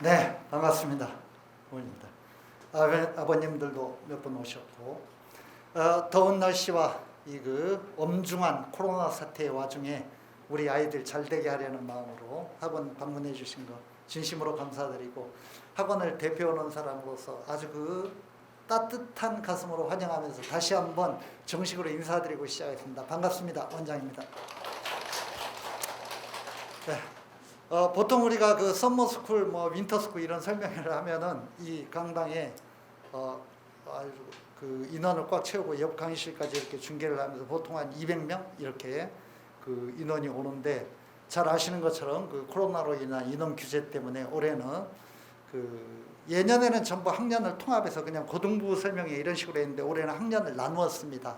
네, 반갑습니다. 부모님들. 아버님들도 몇 분 오셨고, 더운 날씨와 이 엄중한 코로나 사태의 와중에 우리 아이들 잘 되게 하려는 마음으로 학원 방문해 주신 거 진심으로 감사드리고, 학원을 대표하는 사람으로서 아주 따뜻한 가슴으로 환영하면서 다시 한번 정식으로 인사드리고 시작하겠습니다. 반갑습니다. 원장입니다. 네. 보통 우리가 썸머스쿨, 윈터스쿨 이런 설명을 하면은 이 강당에 아주 인원을 꽉 채우고 옆 강의실까지 이렇게 중계를 하면서 보통 한 200명 이렇게 인원이 오는데, 잘 아시는 것처럼 코로나로 인한 인원 규제 때문에 올해는 예년에는 전부 학년을 통합해서 그냥 고등부 설명회 이런 식으로 했는데, 올해는 학년을 나누었습니다.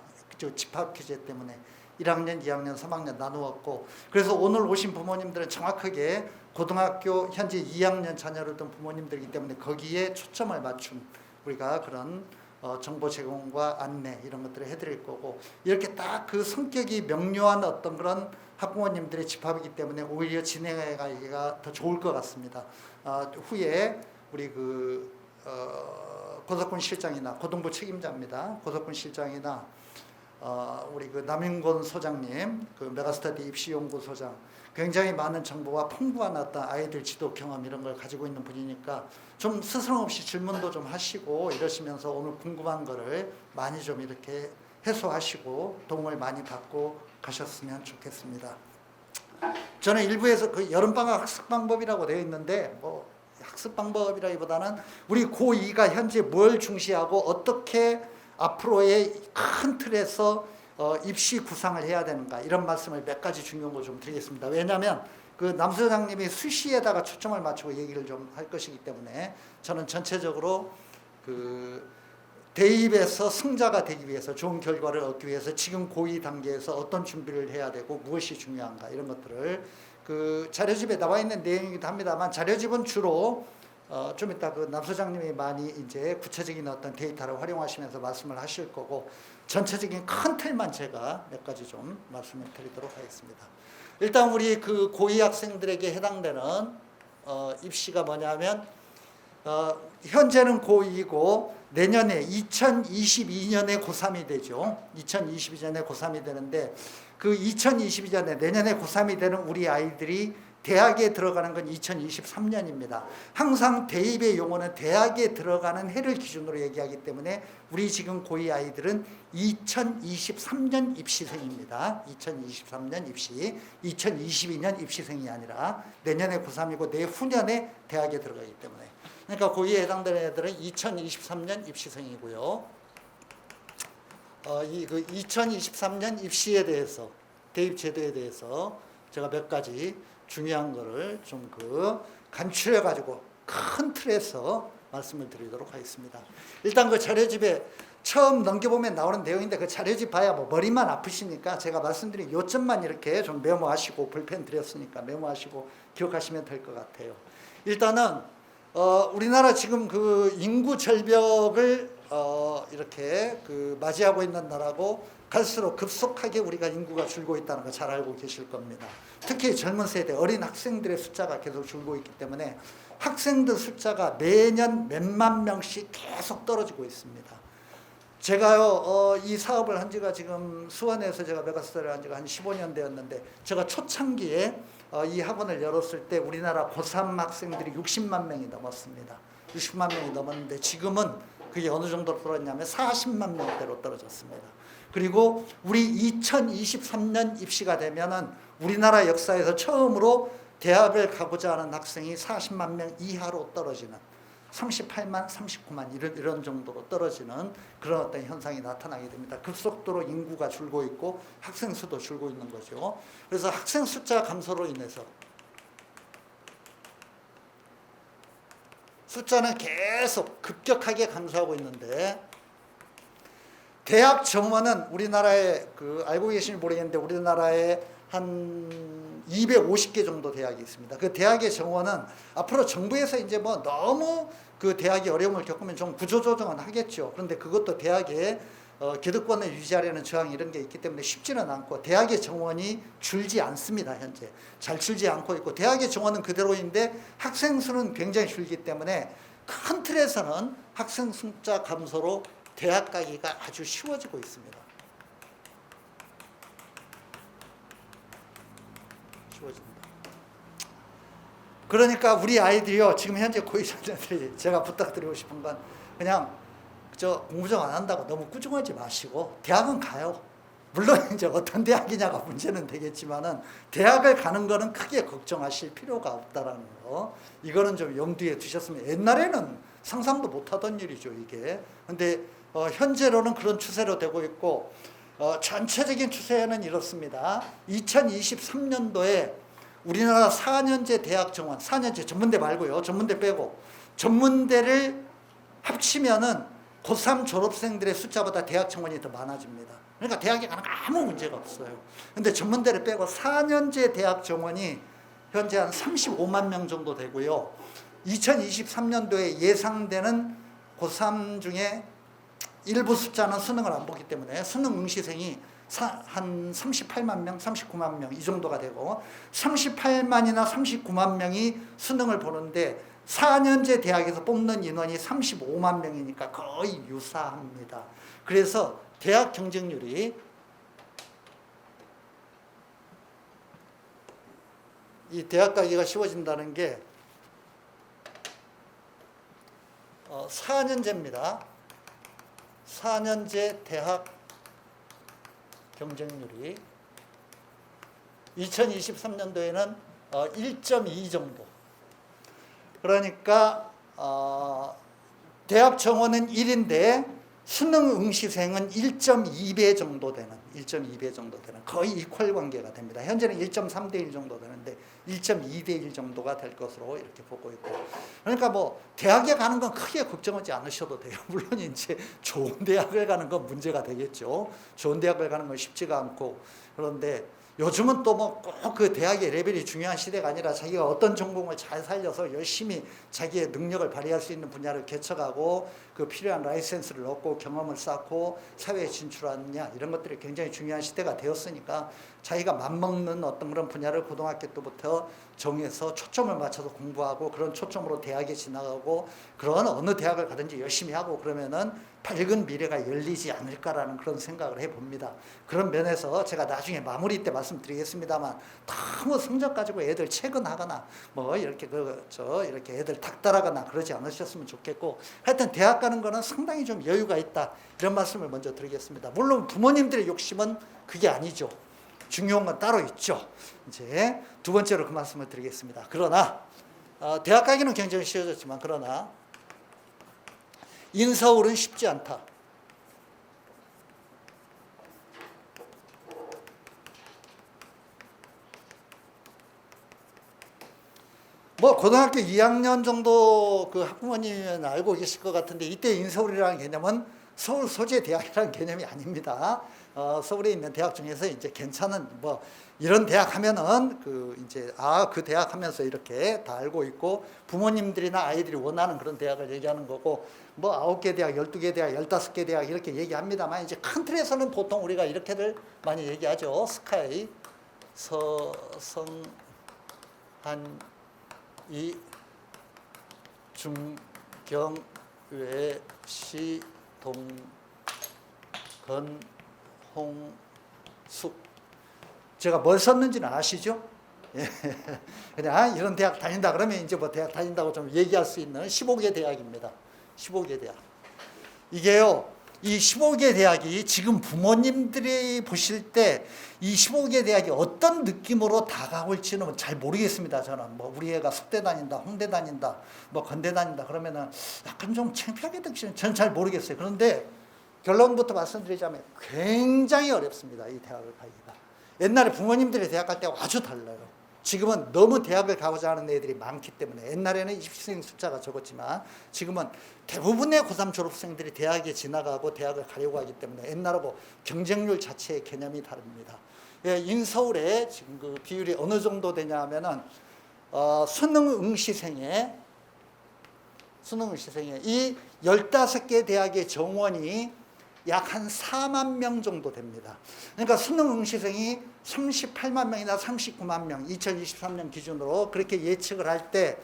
집합 규제 때문에 1학년, 2학년, 3학년 나누었고, 그래서 오늘 오신 부모님들은 정확하게 고등학교 현재 2학년 자녀를 둔 부모님들이기 때문에 거기에 초점을 맞춘 우리가 그런 정보 제공과 안내 이런 것들을 해드릴 거고, 이렇게 딱 성격이 명료한 어떤 그런 학부모님들의 집합이기 때문에 오히려 진행하기가 더 좋을 것 같습니다. 후에 우리 고석군 실장이나 고등부 책임자입니다. 고석군 실장이나 우리 남인권 소장님, 메가스터디 입시연구소장, 굉장히 많은 정보와 풍부한 어떤 아이들 지도 경험 이런 걸 가지고 있는 분이니까 좀 스스럼 없이 질문도 좀 하시고 이러시면서 오늘 궁금한 거를 많이 좀 이렇게 해소하시고 도움을 많이 받고 가셨으면 좋겠습니다. 저는 일부에서 여름방학 학습 방법이라고 되어 있는데, 학습 방법이라기보다는 우리 고2가 현재 뭘 중시하고 어떻게 앞으로의 큰 틀에서 입시 구상을 해야 되는가, 이런 말씀을 몇 가지 중요한 거 좀 드리겠습니다. 왜냐하면 남 소장님이 수시에다가 초점을 맞추고 얘기를 좀 할 것이기 때문에, 저는 전체적으로 대입에서 승자가 되기 위해서, 좋은 결과를 얻기 위해서 지금 고2 단계에서 어떤 준비를 해야 되고 무엇이 중요한가, 이런 것들을 자료집에 나와 있는 내용이기도 합니다만, 자료집은 주로 좀 이따 남 소장님이 많이 이제 구체적인 어떤 데이터를 활용하시면서 말씀을 하실 거고, 전체적인 큰 틀만 제가 몇 가지 좀 말씀을 드리도록 하겠습니다. 일단 우리 고2 학생들에게 해당되는 입시가 뭐냐면, 현재는 고2고 내년에 2022년에 고3이 되죠. 2022년에 고3이 되는데, 2022년에 내년에 고3이 되는 우리 아이들이 대학에 들어가는 건 2023년입니다. 항상 대입의 용어는 대학에 들어가는 해를 기준으로 얘기하기 때문에 우리 지금 고2 아이들은 2023년 입시생입니다. 2023년 입시, 2022년 입시생이 아니라 내년에 고3이고 내후년에 대학에 들어가기 때문에, 그러니까 고2에 해당되는 애들은 2023년 입시생이고요. 이 2023년 입시에 대해서, 대입 제도에 대해서 제가 몇 가지 중요한 거를 좀 간추려 가지고 큰 틀에서 말씀을 드리도록 하겠습니다. 일단 자료집에 처음 넘겨보면 나오는 내용인데, 자료집 봐야 머리만 아프시니까 제가 말씀드린 요점만 이렇게 좀 메모하시고, 볼펜 드렸으니까 메모하시고 기억하시면 될 것 같아요. 일단은 우리나라 지금 인구 절벽을 이렇게 맞이하고 있는 나라고, 갈수록 급속하게 우리가 인구가 줄고 있다는 거 잘 알고 계실 겁니다. 특히 젊은 세대, 어린 학생들의 숫자가 계속 줄고 있기 때문에 학생들 숫자가 매년 몇만 명씩 계속 떨어지고 있습니다. 제가요, 이 사업을 한 지가 지금 수원에서 제가 메가스터디를 한 지가 한 15년 되었는데, 제가 초창기에 이 학원을 열었을 때 우리나라 고3 학생들이 60만 명이 넘었습니다. 60만 명이 넘었는데 지금은 그게 어느 정도로 떨어졌냐면 40만 명대로 떨어졌습니다. 그리고 우리 2023년 입시가 되면은 우리나라 역사에서 처음으로 대학을 가고자 하는 학생이 40만 명 이하로 떨어지는, 38만, 39만 이런 정도로 떨어지는 그런 어떤 현상이 나타나게 됩니다. 급속도로 인구가 줄고 있고 학생 수도 줄고 있는 거죠. 그래서 학생 숫자 감소로 인해서 숫자는 계속 급격하게 감소하고 있는데, 대학 정원은 우리나라에 알고 계시는지 모르겠는데 우리나라에 한 250개 정도 대학이 있습니다. 그 대학의 정원은 앞으로 정부에서 이제 너무 대학이 어려움을 겪으면 좀 구조조정은 하겠죠. 그런데 그것도 대학의 기득권을 유지하려는 저항 이런 게 있기 때문에 쉽지는 않고 대학의 정원이 줄지 않습니다. 현재 잘 줄지 않고 있고 대학의 정원은 그대로인데 학생 수는 굉장히 줄기 때문에 큰 틀에서는 학생 숫자 감소로 대학 가기가 아주 쉬워지고 있습니다. 쉬워집니다. 그러니까 우리 아이들이요 지금 현재 고2자녀들이 제가 부탁드리고 싶은 건 그냥 공부 좀 안 한다고 너무 꾸중하지 마시고 대학은 가요. 물론 이제 어떤 대학이냐가 문제는 되겠지만은 대학을 가는 거는 크게 걱정하실 필요가 없다라는 거. 이거는 좀 염두에 두셨으면 옛날에는 상상도 못하던 일이죠 이게. 근데 현재로는 그런 추세로 되고 있고 전체적인 추세는 이렇습니다. 2023년도에 우리나라 4년제 대학 정원, 4년제 전문대 말고요. 전문대 빼고 전문대를 합치면은 고3 졸업생들의 숫자보다 대학 정원이 더 많아집니다. 그러니까 대학에 가는 거 아무 문제가 없어요. 근데 전문대를 빼고 4년제 대학 정원이 현재 한 35만 명 정도 되고요. 2023년도에 예상되는 고3 중에 일부 숫자는 수능을 안 보기 때문에 수능 응시생이 한 38만 명, 39만 명 이 정도가 되고 38만이나 39만 명이 수능을 보는데 4년제 대학에서 뽑는 인원이 35만 명이니까 거의 유사합니다. 그래서 대학 경쟁률이 이 대학 가기가 쉬워진다는 게 4년제입니다. 4년제 대학 경쟁률이 2023년도에는 1.2 정도. 그러니까 대학 정원은 1인데 수능 응시생은 1.2배 정도 되는 거의 이퀄 관계가 됩니다. 현재는 1.3대 1 정도 되는데 1.2대 1 정도가 될 것으로 이렇게 보고 있고. 그러니까 뭐 대학에 가는 건 크게 걱정하지 않으셔도 돼요. 물론 이제 좋은 대학을 가는 건 문제가 되겠죠. 좋은 대학을 가는 건 쉽지가 않고. 그런데 요즘은 또 뭐 꼭 그 대학의 레벨이 중요한 시대가 아니라 자기가 어떤 전공을 잘 살려서 열심히 자기의 능력을 발휘할 수 있는 분야를 개척하고 그 필요한 라이센스를 얻고 경험을 쌓고 사회에 진출하느냐 이런 것들이 굉장히 중요한 시대가 되었으니까 자기가 맘먹는 어떤 그런 분야를 고등학교 때부터 정해서 초점을 맞춰서 공부하고 그런 초점으로 대학에 지나가고 그런 어느 대학을 가든지 열심히 하고 그러면은 밝은 미래가 열리지 않을까라는 그런 생각을 해봅니다. 그런 면에서 제가 나중에 마무리 때 말씀드리겠습니다만 너무 성적 가지고 애들 채근하거나 뭐 이렇게 이렇게 애들 닥달하거나 그러지 않으셨으면 좋겠고 하여튼 대학 가는 거는 상당히 좀 여유가 있다 이런 말씀을 먼저 드리겠습니다. 물론 부모님들의 욕심은 그게 아니죠. 중요한 건 따로 있죠. 이제 두 번째로 그 말씀을 드리겠습니다. 그러나 대학 가기는 굉장히 쉬워졌지만 그러나 인서울은 쉽지 않다. 뭐 고등학교 2학년 정도 그 학부모님은 알고 계실 것 같은데 이때 인서울이라는 개념은 서울 소재 대학이라는 개념이 아닙니다. 서울에 있는 대학 중에서 이제 괜찮은 뭐 이런 대학 하면은 그 대학 하면서 이렇게 다 알고 있고 부모님들이나 아이들이 원하는 그런 대학을 얘기하는 거고 뭐 9개 대학, 12개 대학, 15개 대학 이렇게 얘기합니다만 이제 큰 틀에서는 보통 우리가 이렇게들 많이 얘기하죠. 스카이, 서성, 한, 이, 중, 경, 외, 시, 동, 건, 홍, 숙. 제가 뭘 썼는지는 아시죠? 예. 그냥 이런 대학 다닌다 그러면 이제 뭐 대학 다닌다고 좀 얘기할 수 있는 15개 대학입니다. 15개 대학. 이게요, 이 15개 대학이 지금 부모님들이 보실 때 이 15개 대학이 어떤 느낌으로 다가올지는 잘 모르겠습니다. 저는 뭐 우리 애가 숙대 다닌다, 홍대 다닌다, 뭐 건대 다닌다 그러면은 약간 좀 창피하게 느끼시는 저는 잘 모르겠어요. 그런데 결론부터 말씀드리자면 굉장히 어렵습니다. 이 대학을 가기가. 옛날에 부모님들이 대학 갈 때와 아주 달라요. 지금은 너무 대학을 가고자 하는 애들이 많기 때문에 옛날에는 입시생 숫자가 적었지만 지금은 대부분의 고3 졸업생들이 대학에 지나가고 대학을 가려고 하기 때문에 옛날하고 경쟁률 자체의 개념이 다릅니다. 예, 인서울에 지금 그 비율이 어느 정도 되냐 하면은 수능 응시생의 이 15개 대학의 정원이 약 한 4만 명 정도 됩니다. 그러니까 수능 응시생이 38만 명이나 39만 명 2023년 기준으로 그렇게 예측을 할 때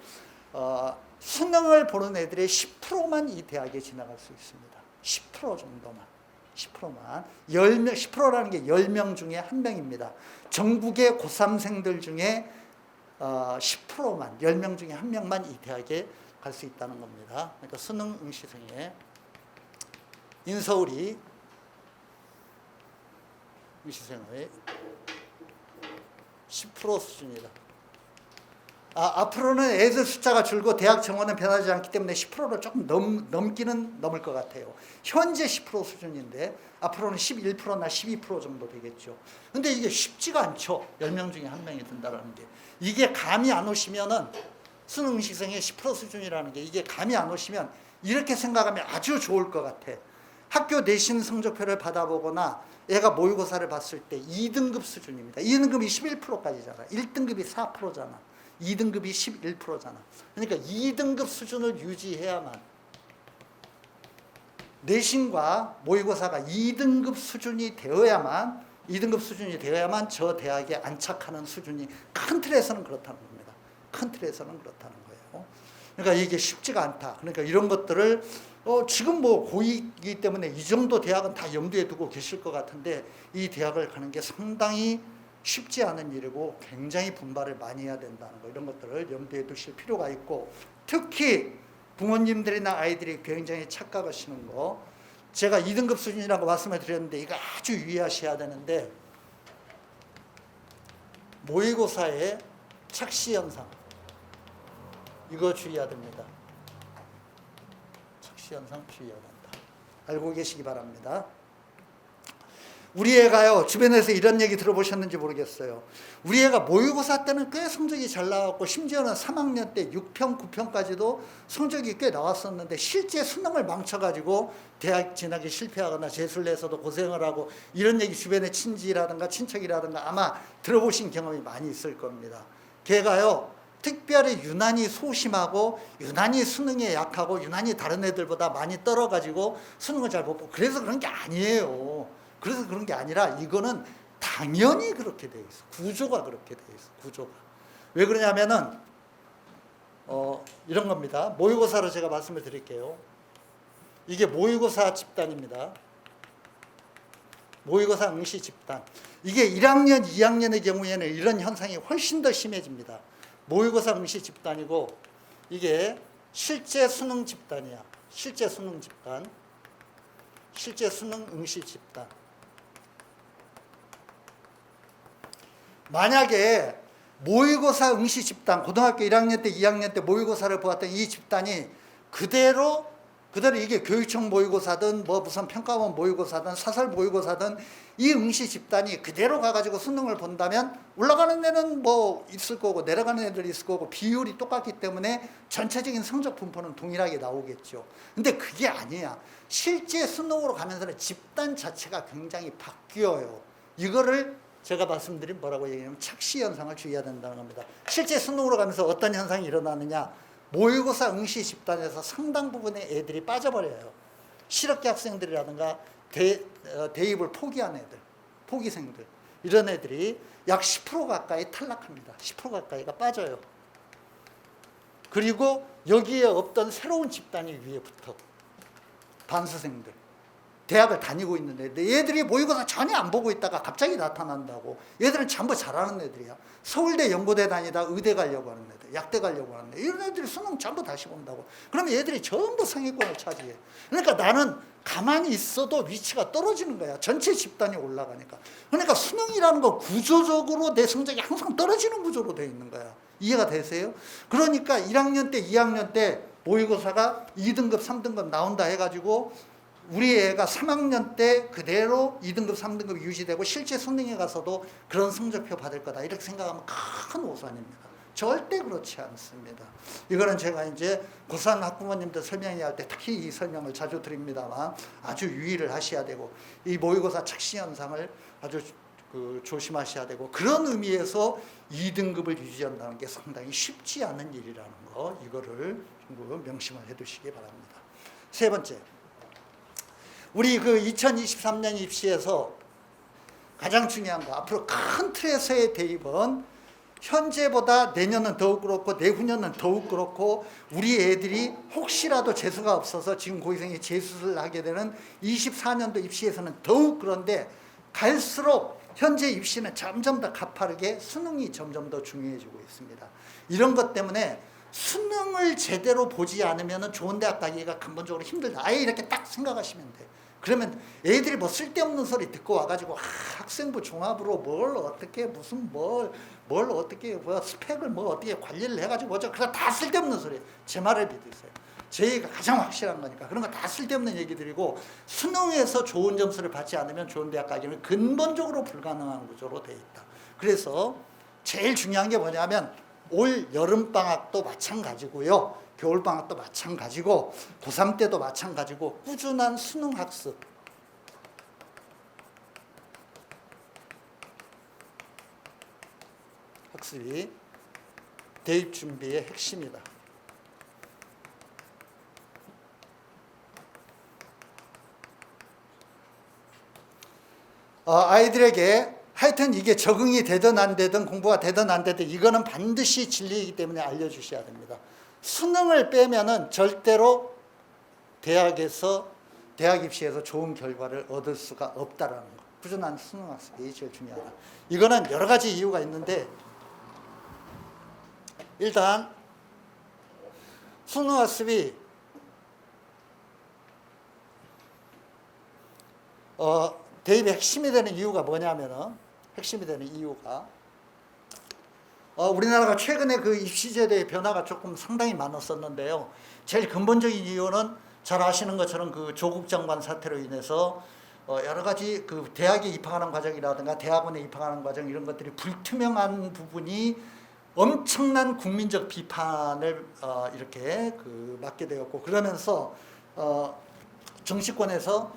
수능을 보는 애들의 10%만 이 대학에 지나갈 수 있습니다. 10% 정도만. 10%만. 10명, 10%라는 게 10명 중에 1명입니다. 전국의 고3생들 중에 10%만, 10명 중에 1명만 이 대학에 갈 수 있다는 겁니다. 그러니까 수능 응시생의 인서울이 응시생의 10% 수준이다. 앞으로는 애들 숫자가 줄고 대학 정원은 변하지 않기 때문에 10%를 조금 넘기는 넘을 것 같아요. 현재 10% 수준인데 앞으로는 11%나 12% 정도 되겠죠. 근데 이게 쉽지가 않죠. 10명 중에 1명이 든다는 게. 이게 감이 안 오시면은 수능 응시생의 10% 수준이라는 게 이게 감이 안 오시면 이렇게 생각하면 아주 좋을 것 같아. 학교 내신 성적표를 받아보거나 애가 모의고사를 봤을 때 2등급 수준입니다. 2등급이 11%까지잖아. 1등급이 4%잖아. 2등급이 11%잖아. 그러니까 2등급 수준을 유지해야만 내신과 모의고사가 2등급 수준이 되어야만 저 대학에 안착하는 수준이 큰 틀에서는 그렇다는 겁니다. 큰 틀에서는 그렇다는 거예요. 그러니까 이게 쉽지가 않다. 그러니까 이런 것들을 지금 뭐 고2이기 때문에 이 정도 대학은 다 염두에 두고 계실 것 같은데 이 대학을 가는 게 상당히 쉽지 않은 일이고 굉장히 분발을 많이 해야 된다는 거, 이런 것들을 염두에 두실 필요가 있고, 특히 부모님들이나 아이들이 굉장히 착각하시는 거, 제가 2등급 수준이라고 말씀을 드렸는데 이거 아주 유의하셔야 되는데, 모의고사의 착시 현상, 이거 주의해야 됩니다. 착시 현상 주의해야 된다. 알고 계시기 바랍니다. 우리 애가요, 주변에서 이런 얘기 들어보셨는지 모르겠어요. 우리 애가 모의고사 때는 꽤 성적이 잘 나왔고 심지어는 3학년 때 6평, 9평까지도 성적이 꽤 나왔었는데 실제 수능을 망쳐가지고 대학 진학에 실패하거나 재수를 해서도 고생을 하고, 이런 얘기 주변에 친지라든가 친척이라든가 아마 들어보신 경험이 많이 있을 겁니다. 걔가요, 특별히 유난히 소심하고 유난히 수능에 약하고 유난히 다른 애들보다 많이 떨어가지고 수능을 잘 못 보고 그래서 그런 게 아니에요. 그래서 그런 게 아니라 이거는 당연히 그렇게 돼 있어. 구조가 그렇게 돼 있어. 구조가. 왜 그러냐면은 이런 겁니다. 모의고사로 제가 말씀을 드릴게요. 이게 모의고사 집단입니다. 모의고사 응시 집단. 이게 1학년, 2학년의 경우에는 이런 현상이 훨씬 더 심해집니다. 모의고사 응시 집단이고 이게 실제 수능 집단이야. 실제 수능 집단. 실제 수능 응시 집단. 만약에 모의고사 응시 집단, 고등학교 1학년 때 2학년 때 모의고사를 보았던 이 집단이 그대로 이게 교육청 모의고사든 뭐 무슨 평가원 모의고사든 사설 모의고사든 이 응시 집단이 그대로 가가지고 수능을 본다면 올라가는 애는 뭐 있을 거고 내려가는 애들이 있을 거고 비율이 똑같기 때문에 전체적인 성적 분포는 동일하게 나오겠죠. 근데 그게 아니야. 실제 수능으로 가면서는 집단 자체가 굉장히 바뀌어요. 이거를 제가 말씀드린 뭐라고 얘기하냐면 착시 현상을 주의해야 된다는 겁니다. 실제 수능으로 가면서 어떤 현상이 일어나느냐, 모의고사 응시 집단에서 상당 부분의 애들이 빠져버려요. 실업계 학생들이라든가 대입을 포기한 애들, 포기생들, 이런 애들이 약 10% 가까이 탈락합니다. 10% 가까이가 빠져요. 그리고 여기에 없던 새로운 집단이 위에 붙어. 반수생들, 대학을 다니고 있는 애들, 얘들이 모의고사 전혀 안 보고 있다가 갑자기 나타난다고. 얘들은 전부 잘하는 애들이야. 서울대, 연고대 다니다 의대 가려고 하는 애들, 약대 가려고 하는 애들, 이런 애들이 수능 전부 다시 본다고. 그러면 얘들이 전부 상위권을 차지해. 그러니까 나는 가만히 있어도 위치가 떨어지는 거야. 전체 집단이 올라가니까. 그러니까 수능이라는 거 구조적으로 내 성적이 항상 떨어지는 구조로 되어 있는 거야. 이해가 되세요? 그러니까 1학년 때, 2학년 때 모의고사가 2등급, 3등급 나온다 해가지고 우리 애가 3학년 때 그대로 2등급, 3등급이 유지되고 실제 수능에 가서도 그런 성적표 받을 거다, 이렇게 생각하면 큰 오산입니다. 절대 그렇지 않습니다. 이거는 제가 이제 고3 학부모님들 설명할 때 특히 이 설명을 자주 드립니다만 아주 유의를 하셔야 되고, 이 모의고사 착시 현상을 아주 조심하셔야 되고, 그런 의미에서 2등급을 유지한다는 게 상당히 쉽지 않은 일이라는 거, 이거를 좀 명심을 해 두시기 바랍니다. 세 번째, 우리 그 2023년 입시에서 가장 중요한 거, 앞으로 큰 틀에서의 대입은 현재보다 내년은 더욱 그렇고 내후년은 더욱 그렇고, 우리 애들이 혹시라도 재수가 없어서 지금 고시생이 재수를 하게 되는 24년도 입시에서는 더욱 그런데, 갈수록 현재 입시는 점점 더 가파르게 수능이 점점 더 중요해지고 있습니다. 이런 것 때문에 수능을 제대로 보지 않으면 좋은 대학 가기가 근본적으로 힘들다. 아예 이렇게 딱 생각하시면 돼요. 그러면 애들이 뭐 쓸데없는 소리 듣고 와가지고 학생부 종합으로 뭘 어떻게 무슨 뭘 어떻게 뭐 스펙을 뭐 어떻게 관리를 해가지고 어쩌고, 그거 다 쓸데없는 소리. 제 말을 믿으세요. 저희가 가장 확실한 거니까. 그런 거 다 쓸데없는 얘기들이고, 수능에서 좋은 점수를 받지 않으면 좋은 대학 가기는 근본적으로 불가능한 구조로 돼 있다. 그래서 제일 중요한 게 뭐냐면 올 여름방학도 마찬가지고요, 겨울방학도 마찬가지고, 고3 때도 마찬가지고, 꾸준한 수능학습, 학습이 대입 준비의 핵심이다. 아이들에게 하여튼 이게 적응이 되든 안 되든 공부가 되든 안 되든 이거는 반드시 진리이기 때문에 알려주셔야 됩니다. 수능을 빼면은 절대로 대학 입시에서 좋은 결과를 얻을 수가 없다라는 거. 꾸준한 수능 학습이 제일 중요하다. 이거는 여러 가지 이유가 있는데, 일단 수능 학습이 대입의 핵심이 되는 이유가 뭐냐면은, 핵심이 되는 이유가 우리나라가 최근에 그 입시제도의 변화가 조금 상당히 많았었는데요. 제일 근본적인 이유는 잘 아시는 것처럼 그 조국 장관 사태로 인해서 여러 가지 그 대학에 입학하는 과정이라든가 대학원에 입학하는 과정, 이런 것들이 불투명한 부분이 엄청난 국민적 비판을 이렇게 맞게 되었고, 그러면서 정치권에서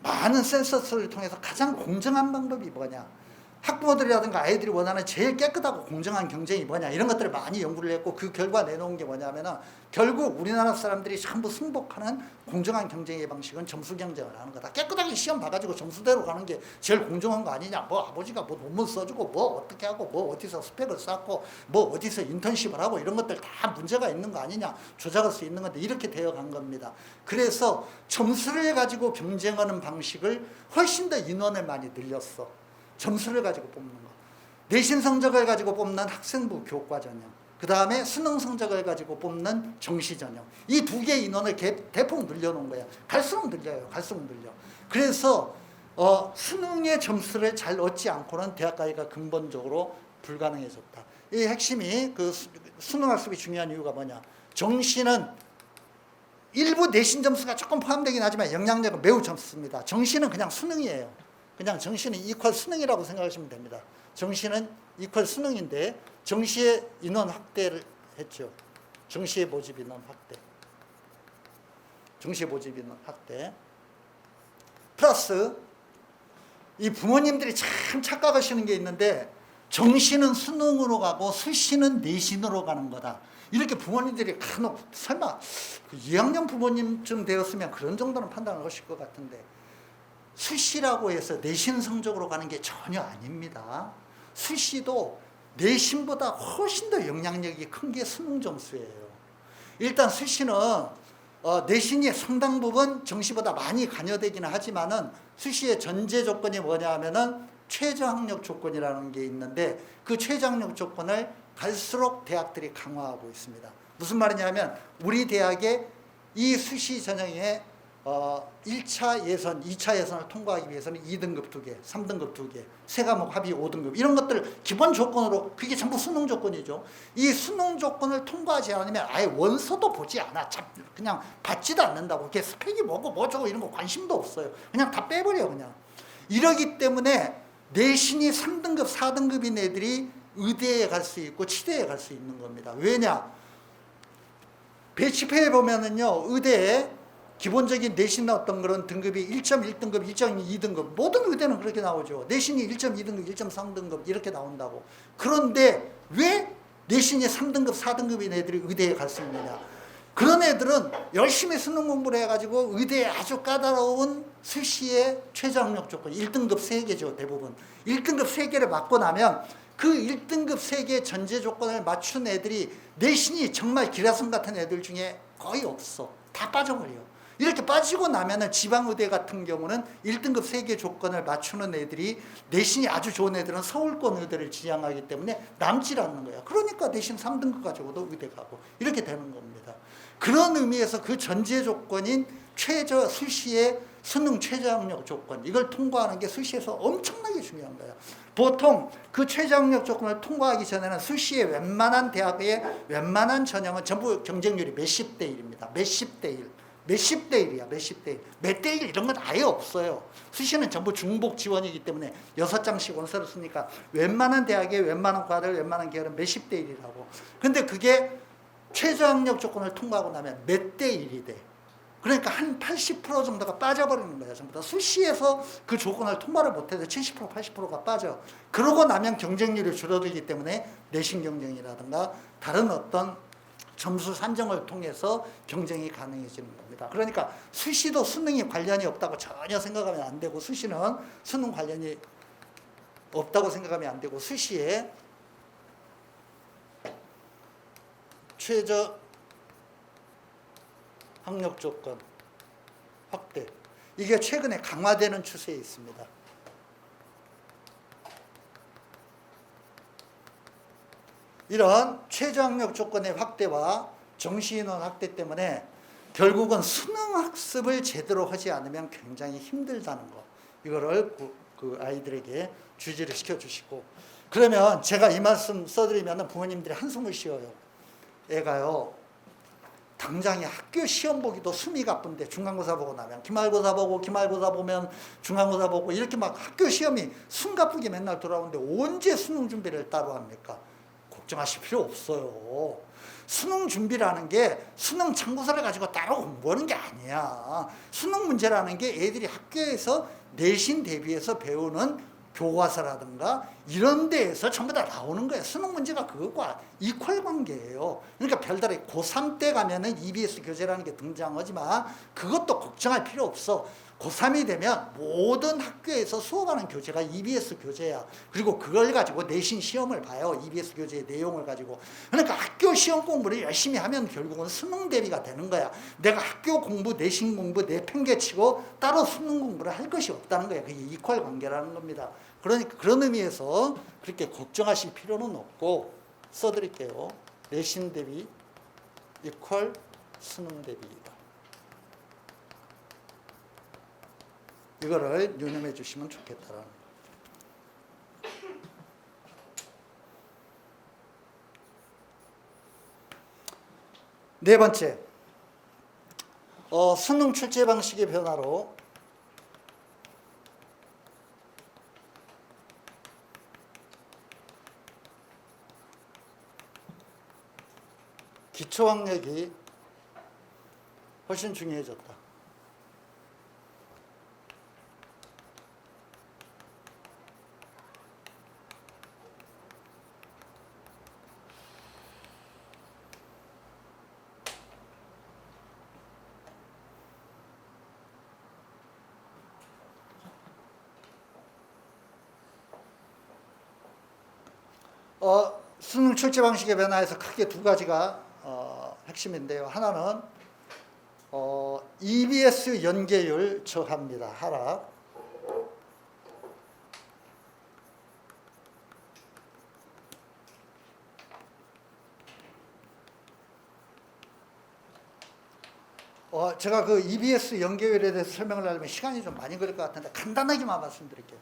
많은 센서스를 통해서 가장 공정한 방법이 뭐냐, 학부모들이라든가 아이들이 원하는 제일 깨끗하고 공정한 경쟁이 뭐냐, 이런 것들을 많이 연구를 했고, 그 결과 내놓은 게 뭐냐면은 결국 우리나라 사람들이 전부 승복하는 공정한 경쟁의 방식은 점수 경쟁을 하는 거다. 깨끗하게 시험 봐가지고 점수대로 가는 게 제일 공정한 거 아니냐, 뭐 아버지가 뭐 논문 써주고 뭐 어떻게 하고 뭐 어디서 스펙을 쌓고 뭐 어디서 인턴십을 하고 이런 것들 다 문제가 있는 거 아니냐, 조작할 수 있는 건데, 이렇게 되어 간 겁니다. 그래서 점수를 가지고 경쟁하는 방식을 훨씬 더 인원을 많이 늘렸어. 점수를 가지고 뽑는 거, 내신 성적을 가지고 뽑는 학생부 교과 전형, 그 다음에 수능 성적을 가지고 뽑는 정시 전형, 이 두 개의 인원을 대폭 늘려놓은 거야. 갈수록 늘려요. 갈수록 늘려. 그래서 수능의 점수를 잘 얻지 않고는 대학 가기가 근본적으로 불가능해졌다. 이 핵심이 그 수능 학습이 중요한 이유가 뭐냐, 정시는 일부 내신 점수가 조금 포함되긴 하지만 영향력은 매우 적습니다. 정시는 그냥 수능이에요. 그냥 정시는 이퀄 수능이라고 생각하시면 됩니다. 정시는 이퀄 수능인데, 정시의 인원 확대를 했죠. 정시의 모집 인원 확대. 정시의 모집 인원 확대. 플러스 이 부모님들이 참 착각하시는 게 있는데, 정시는 수능으로 가고 수시는 내신으로 가는 거다. 이렇게 부모님들이 간혹 설마 2학년 부모님쯤 되었으면 그런 정도는 판단을 하실 것 같은데, 수시라고 해서 내신 성적으로 가는 게 전혀 아닙니다. 수시도 내신보다 훨씬 더 영향력이 큰 게 수능 점수예요. 일단 수시는 내신이 상당 부분 정시보다 많이 관여되기는 하지만은, 수시의 전제 조건이 뭐냐 하면은 최저학력 조건이라는 게 있는데, 그 최저학력 조건을 갈수록 대학들이 강화하고 있습니다. 무슨 말이냐면, 우리 대학의 이 수시 전형에 1차 예선, 2차 예선을 통과하기 위해서는 2등급 2개, 3등급 2개, 세 과목 합의 5등급, 이런 것들 기본 조건으로, 그게 전부 수능 조건이죠. 이 수능 조건을 통과하지 않으면 아예 원서도 보지 않아. 그냥 받지도 않는다고. 그게 스펙이 뭐고 뭐저고 이런 거 관심도 없어요. 그냥 다 빼버려 그냥. 이러기 때문에 내신이 3등급, 4등급인 애들이 의대에 갈 수 있고 치대에 갈 수 있는 겁니다. 왜냐? 배치표에 보면은요, 의대에 기본적인 내신 어떤 그런 등급이 1.1등급, 1.2등급, 모든 의대는 그렇게 나오죠. 내신이 1.2등급, 1.3등급 이렇게 나온다고. 그런데 왜 내신이 3등급, 4등급인 애들이 의대에 갈 수 있느냐? 그런 애들은 열심히 수능 공부를 해가지고 의대에 아주 까다로운 수시의 최저학력 조건 1등급 3개죠. 대부분 1등급 3개를 맞고 나면 그 1등급 3개 전제 조건을 맞춘 애들이 내신이 정말 기라성 같은 애들 중에 거의 없어. 다 빠져버려요. 이렇게 빠지고 나면은 지방의대 같은 경우는 1등급 3개 조건을 맞추는 애들이 내신이 아주 좋은 애들은 서울권 의대를 지향하기 때문에 남질 않는 거야. 그러니까 내신 3등급 가지고도 의대 가고 이렇게 되는 겁니다. 그런 의미에서 그 전제 조건인 최저 수시의 수능 최저학력 조건, 이걸 통과하는 게 수시에서 엄청나게 중요한 거예요. 보통 그 최저학력 조건을 통과하기 전에는 수시의 웬만한 대학의 웬만한 전형은 전부 경쟁률이 몇십 대 1입니다. 몇십 대 1. 몇십 대 1이야, 몇십 대 1. 몇 대 1 이런 건 아예 없어요. 수시는 전부 중복 지원이기 때문에 6장씩 원서를 쓰니까 웬만한 대학의 웬만한 과들, 웬만한 계열은 몇십 대 1이라고. 근데 그게 최저학력 조건을 통과하고 나면 몇 대 1이 돼. 그러니까 한 80% 정도가 빠져버리는 거야. 전부 다 수시에서 그 조건을 통과를 못해서 70% 80%가 빠져. 그러고 나면 경쟁률이 줄어들기 때문에 내신 경쟁이라든가 다른 어떤 점수 산정을 통해서 경쟁이 가능해지는 겁니다. 그러니까 수시도 수능이 관련이 없다고 전혀 생각하면 안 되고, 수시는 수능 관련이 없다고 생각하면 안 되고, 수시에 최저 학력 조건 확대, 이게 최근에 강화되는 추세에 있습니다. 이런 최저학력 조건의 확대와 정시인원 확대 때문에 결국은 수능 학습을 제대로 하지 않으면 굉장히 힘들다는 거, 이거를 그 아이들에게 주지를 시켜주시고, 그러면 제가 이 말씀 써드리면 부모님들이 한숨을 쉬어요. 애가요 당장에 학교 시험 보기도 숨이 가쁜데 중간고사 보고 나면 기말고사 보고, 기말고사 보면 중간고사 보고, 이렇게 막 학교 시험이 숨 가쁘게 맨날 돌아오는데 언제 수능 준비를 따로 합니까? 걱정하실 필요 없어요. 수능 준비라는 게 수능 참고서를 가지고 따로 공부하는 게 아니야. 수능 문제라는 게 애들이 학교에서 내신 대비해서 배우는 교과서라든가 이런 데에서 전부 다 나오는 거예요. 수능 문제가 그것과 이퀄 관계예요. 그러니까 별다르게 고3 때 가면은 EBS 교재라는 게 등장하지만 그것도 걱정할 필요 없어. 고3이 되면 모든 학교에서 수업하는 교재가 EBS 교재야. 그리고 그걸 가지고 내신 시험을 봐요. EBS 교재의 내용을 가지고. 그러니까 학교 시험 공부를 열심히 하면 결국은 수능 대비가 되는 거야. 내가 학교 공부, 내신 공부 내팽개치고 따로 수능 공부를 할 것이 없다는 거야. 그게 이퀄 관계라는 겁니다. 그러니까 그런 의미에서 그렇게 걱정하실 필요는 없고, 써드릴게요. 내신 대비 이퀄 수능 대비이다. 이거를 유념해 주시면 좋겠다라는 거예요. 네 번째, 수능 출제 방식의 변화로 기초학력이 훨씬 중요해졌다. 수능 출제 방식의 변화에서 크게 두 가지가 핵심인데요. 하나는 EBS 연계율 저하입니다. 하락. 제가 그 EBS 연계율에 대해서 설명을 하려면 시간이 좀 많이 걸릴 것 같은데 간단하게만 말씀드릴게요.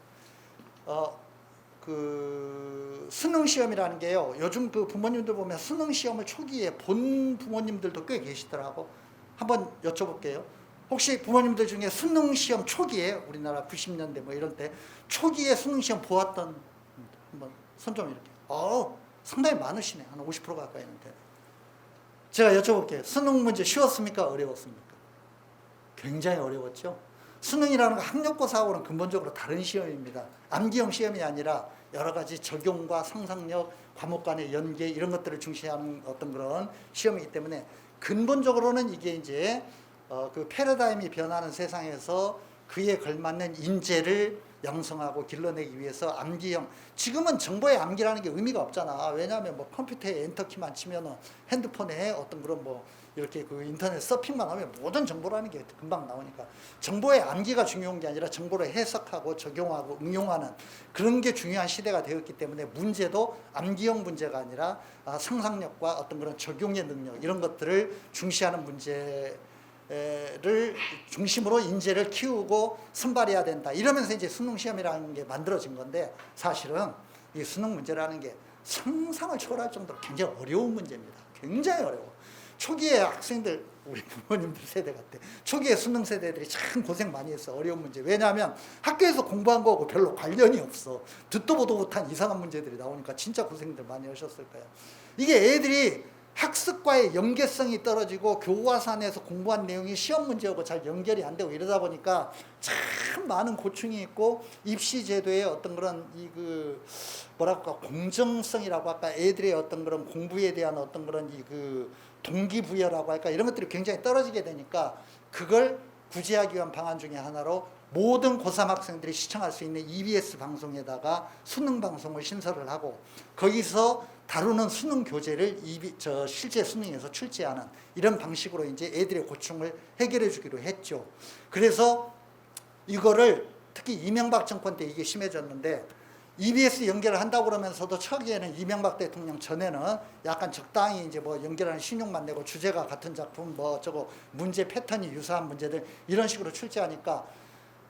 그 수능 시험이라는 게요, 요즘 그 부모님들 보면 수능 시험을 초기에 본 부모님들도 꽤 계시더라고. 한번 여쭤볼게요. 혹시 부모님들 중에 수능 시험 초기에, 우리나라 90년대 뭐 이런 때 초기에 수능 시험 보았던, 한번 손 좀 이렇게. 상당히 많으시네. 한 50% 가까이 있는데. 제가 여쭤볼게요. 수능 문제 쉬웠습니까? 어려웠습니까? 굉장히 어려웠죠. 수능이라는 건 학력고사하고는 근본적으로 다른 시험입니다. 암기형 시험이 아니라 여러 가지 적용과 상상력, 과목 간의 연계 이런 것들을 중시하는 어떤 그런 시험이기 때문에 근본적으로는 이게 이제 그 패러다임이 변하는 세상에서 그에 걸맞는 인재를 양성하고 길러내기 위해서 암기형, 지금은 정보의 암기라는 게 의미가 없잖아. 왜냐하면 뭐 컴퓨터에 엔터키만 치면은 핸드폰에 어떤 그런 뭐 이렇게 그 인터넷 서핑만 하면 모든 정보라는 게 금방 나오니까 정보의 암기가 중요한 게 아니라 정보를 해석하고 적용하고 응용하는 그런 게 중요한 시대가 되었기 때문에 문제도 암기형 문제가 아니라 상상력과 어떤 그런 적용의 능력 이런 것들을 중시하는 문제를 중심으로 인재를 키우고 선발해야 된다. 이러면서 이제 수능 시험이라는 게 만들어진 건데 사실은 이 수능 문제라는 게 상상을 초월할 정도로 굉장히 어려운 문제입니다. 굉장히 어려워. 초기에 학생들, 우리 부모님들 세대 같아. 초기에 수능 세대들이 참 고생 많이 했어. 어려운 문제. 왜냐하면 학교에서 공부한 거하고 별로 관련이 없어. 듣도 보도 못한 이상한 문제들이 나오니까 진짜 고생들 많이 하셨을 거예요. 이게 애들이 학습과의 연계성이 떨어지고 교과서 안에서 공부한 내용이 시험 문제하고 잘 연결이 안 되고 이러다 보니까 참 많은 고충이 있고 입시 제도의 어떤 그런 뭐랄까 공정성이라고 할까 애들의 어떤 그런 공부에 대한 어떤 그런 동기부여라고 할까 이런 것들이 굉장히 떨어지게 되니까 그걸 구제하기 위한 방안 중에 하나로 모든 고3 학생들이 시청할 수 있는 EBS 방송에다가 수능 방송을 신설을 하고 거기서 다루는 수능 교재를 실제 수능에서 출제하는 이런 방식으로 이제 애들의 고충을 해결해 주기로 했죠. 그래서 이거를 특히 이명박 정권 때 이게 심해졌는데 EBS 연결을 한다고 그러면서도 초기에는 이명박 대통령 전에는 약간 적당히 이제 뭐 연결하는 신용만 내고 주제가 같은 작품 뭐 저거 문제 패턴이 유사한 문제들 이런 식으로 출제하니까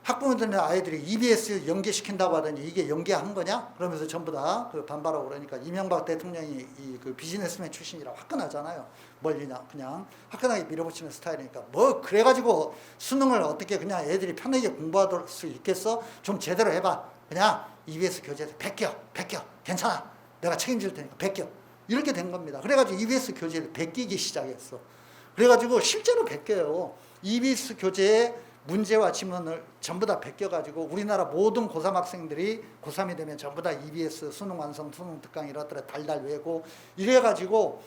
학부모들이나 아이들이 EBS 연계시킨다고 하더니 이게 연계한 거냐? 그러면서 전부 다 그 반발하고 그러니까 이명박 대통령이 그 비즈니스맨 출신이라 화끈하잖아요. 멀리냐 그냥 화끈하게 밀어붙이는 스타일이니까 뭐 그래가지고 수능을 어떻게 그냥 애들이 편하게 공부할 수 있겠어? 좀 제대로 해봐. 그냥 EBS 교재에서 베껴 괜찮아. 내가 책임질 테니까 베껴. 이렇게 된 겁니다. 그래가지고 EBS 교재를 베끼기 시작했어. 그래가지고 실제로 베껴요. EBS 교재에 문제와 지문을 전부 다 베껴가지고 우리나라 모든 고3 학생들이 고3이 되면 전부 다 EBS 수능 완성, 수능 특강 이렇더라 달달 외고 이래가지고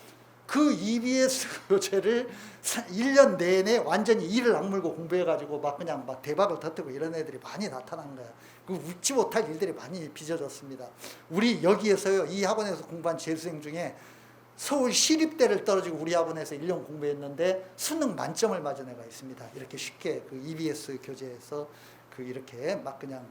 그 EBS 교재를 1년 내내 완전히 이를 악물고 공부해가지고 막 그냥 막 대박을 터뜨리고 이런 애들이 많이 나타난 거야. 그 웃지 못할 일들이 많이 빚어졌습니다. 우리 여기에서요, 이 학원에서 공부한 재수생 중에 서울 시립대를 떨어지고 우리 학원에서 1년 공부했는데 수능 만점을 맞은 애가 있습니다. 이렇게 쉽게 그 EBS 교재에서 이렇게 막 그냥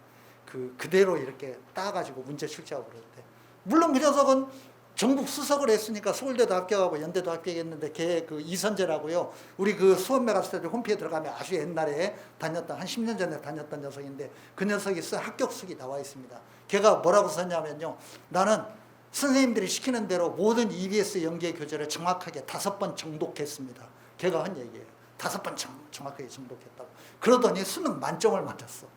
그대로 이렇게 따가지고 문제 출제하고 그럴 때. 물론 그 녀석은 전국 수석을 했으니까 서울대도 합격하고 연대도 합격했는데 걔 이선재라고요. 우리 수원매 갔을 때 홈피에 들어가면 아주 옛날에 다녔던 한 10년 전에 다녔던 녀석인데 그 녀석이 쓴 합격수기 나와 있습니다. 걔가 뭐라고 썼냐면요. 나는 선생님들이 시키는 대로 모든 EBS 연계 교재를 정확하게 5번 정독했습니다. 걔가 한 얘기예요. 5번 정확하게 정독했다고. 그러더니 수능 만점을 맞았어.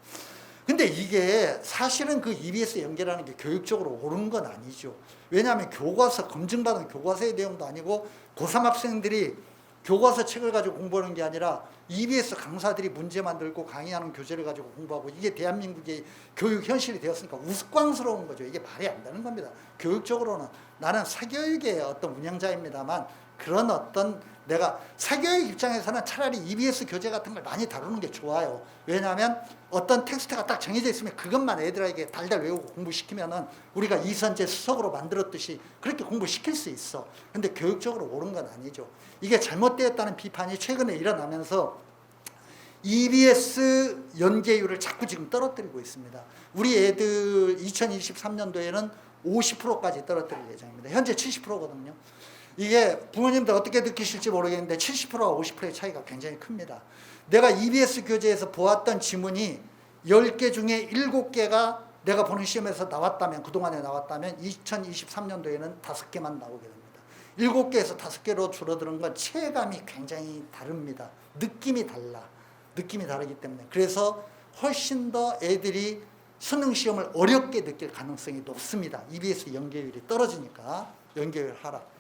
근데 이게 사실은 그 EBS 연계라는 게 교육적으로 옳은 건 아니죠. 왜냐하면 교과서, 검증받은 교과서의 내용도 아니고 고3 학생들이 교과서 책을 가지고 공부하는 게 아니라 EBS 강사들이 문제 만들고 강의하는 교재를 가지고 공부하고 이게 대한민국의 교육 현실이 되었으니까 우스꽝스러운 거죠. 이게 말이 안 되는 겁니다. 교육적으로는 나는 사교육의 어떤 운영자입니다만 그런 어떤 내가 사교육 입장에서는 차라리 EBS 교재 같은 걸 많이 다루는 게 좋아요. 왜냐하면 어떤 텍스트가 딱 정해져 있으면 그것만 애들에게 달달 외우고 공부시키면은 우리가 이선재 수석으로 만들었듯이 그렇게 공부시킬 수 있어. 근데 교육적으로 옳은 건 아니죠. 이게 잘못되었다는 비판이 최근에 일어나면서 EBS 연계율을 자꾸 지금 떨어뜨리고 있습니다. 우리 애들 2023년도에는 50%까지 떨어뜨릴 예정입니다. 현재 70%거든요. 이게 부모님들 어떻게 느끼실지 모르겠는데 70%와 50%의 차이가 굉장히 큽니다. 내가 EBS 교재에서 보았던 지문이 10개 중에 7개가 내가 보는 시험에서 나왔다면, 그동안에 나왔다면 2023년도에는 5개만 나오게 됩니다. 7개에서 5개로 줄어드는 건 체감이 굉장히 다릅니다. 느낌이 달라. 느낌이 다르기 때문에. 그래서 훨씬 더 애들이 수능 시험을 어렵게 느낄 가능성이 높습니다. EBS 연계율이 떨어지니까 연계율 하락.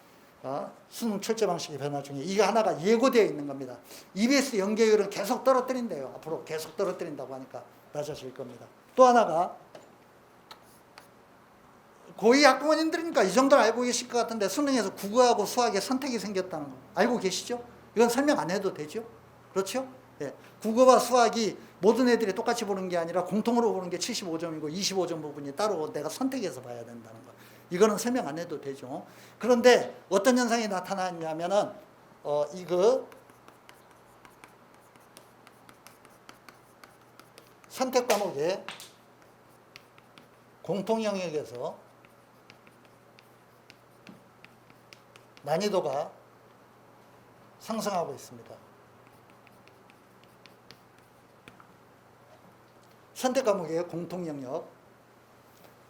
수능 출제 방식의 변화 중에 이게 하나가 예고되어 있는 겁니다. EBS 연계율은 계속 떨어뜨린대요. 앞으로 계속 떨어뜨린다고 하니까 낮아질 겁니다. 또 하나가 고2 학부모님들이니까 이 정도는 알고 계실 것 같은데 수능에서 국어하고 수학에 선택이 생겼다는 거 알고 계시죠? 이건 설명 안 해도 되죠? 그렇죠? 예. 국어와 수학이 모든 애들이 똑같이 보는 게 아니라 공통으로 보는 게 75점이고 25점 부분이 따로 내가 선택해서 봐야 된다는 거. 이거는 설명 안 해도 되죠. 그런데 어떤 현상이 나타나냐면은 이거 선택 과목의 공통 영역에서 난이도가 상승하고 있습니다. 선택 과목의 공통 영역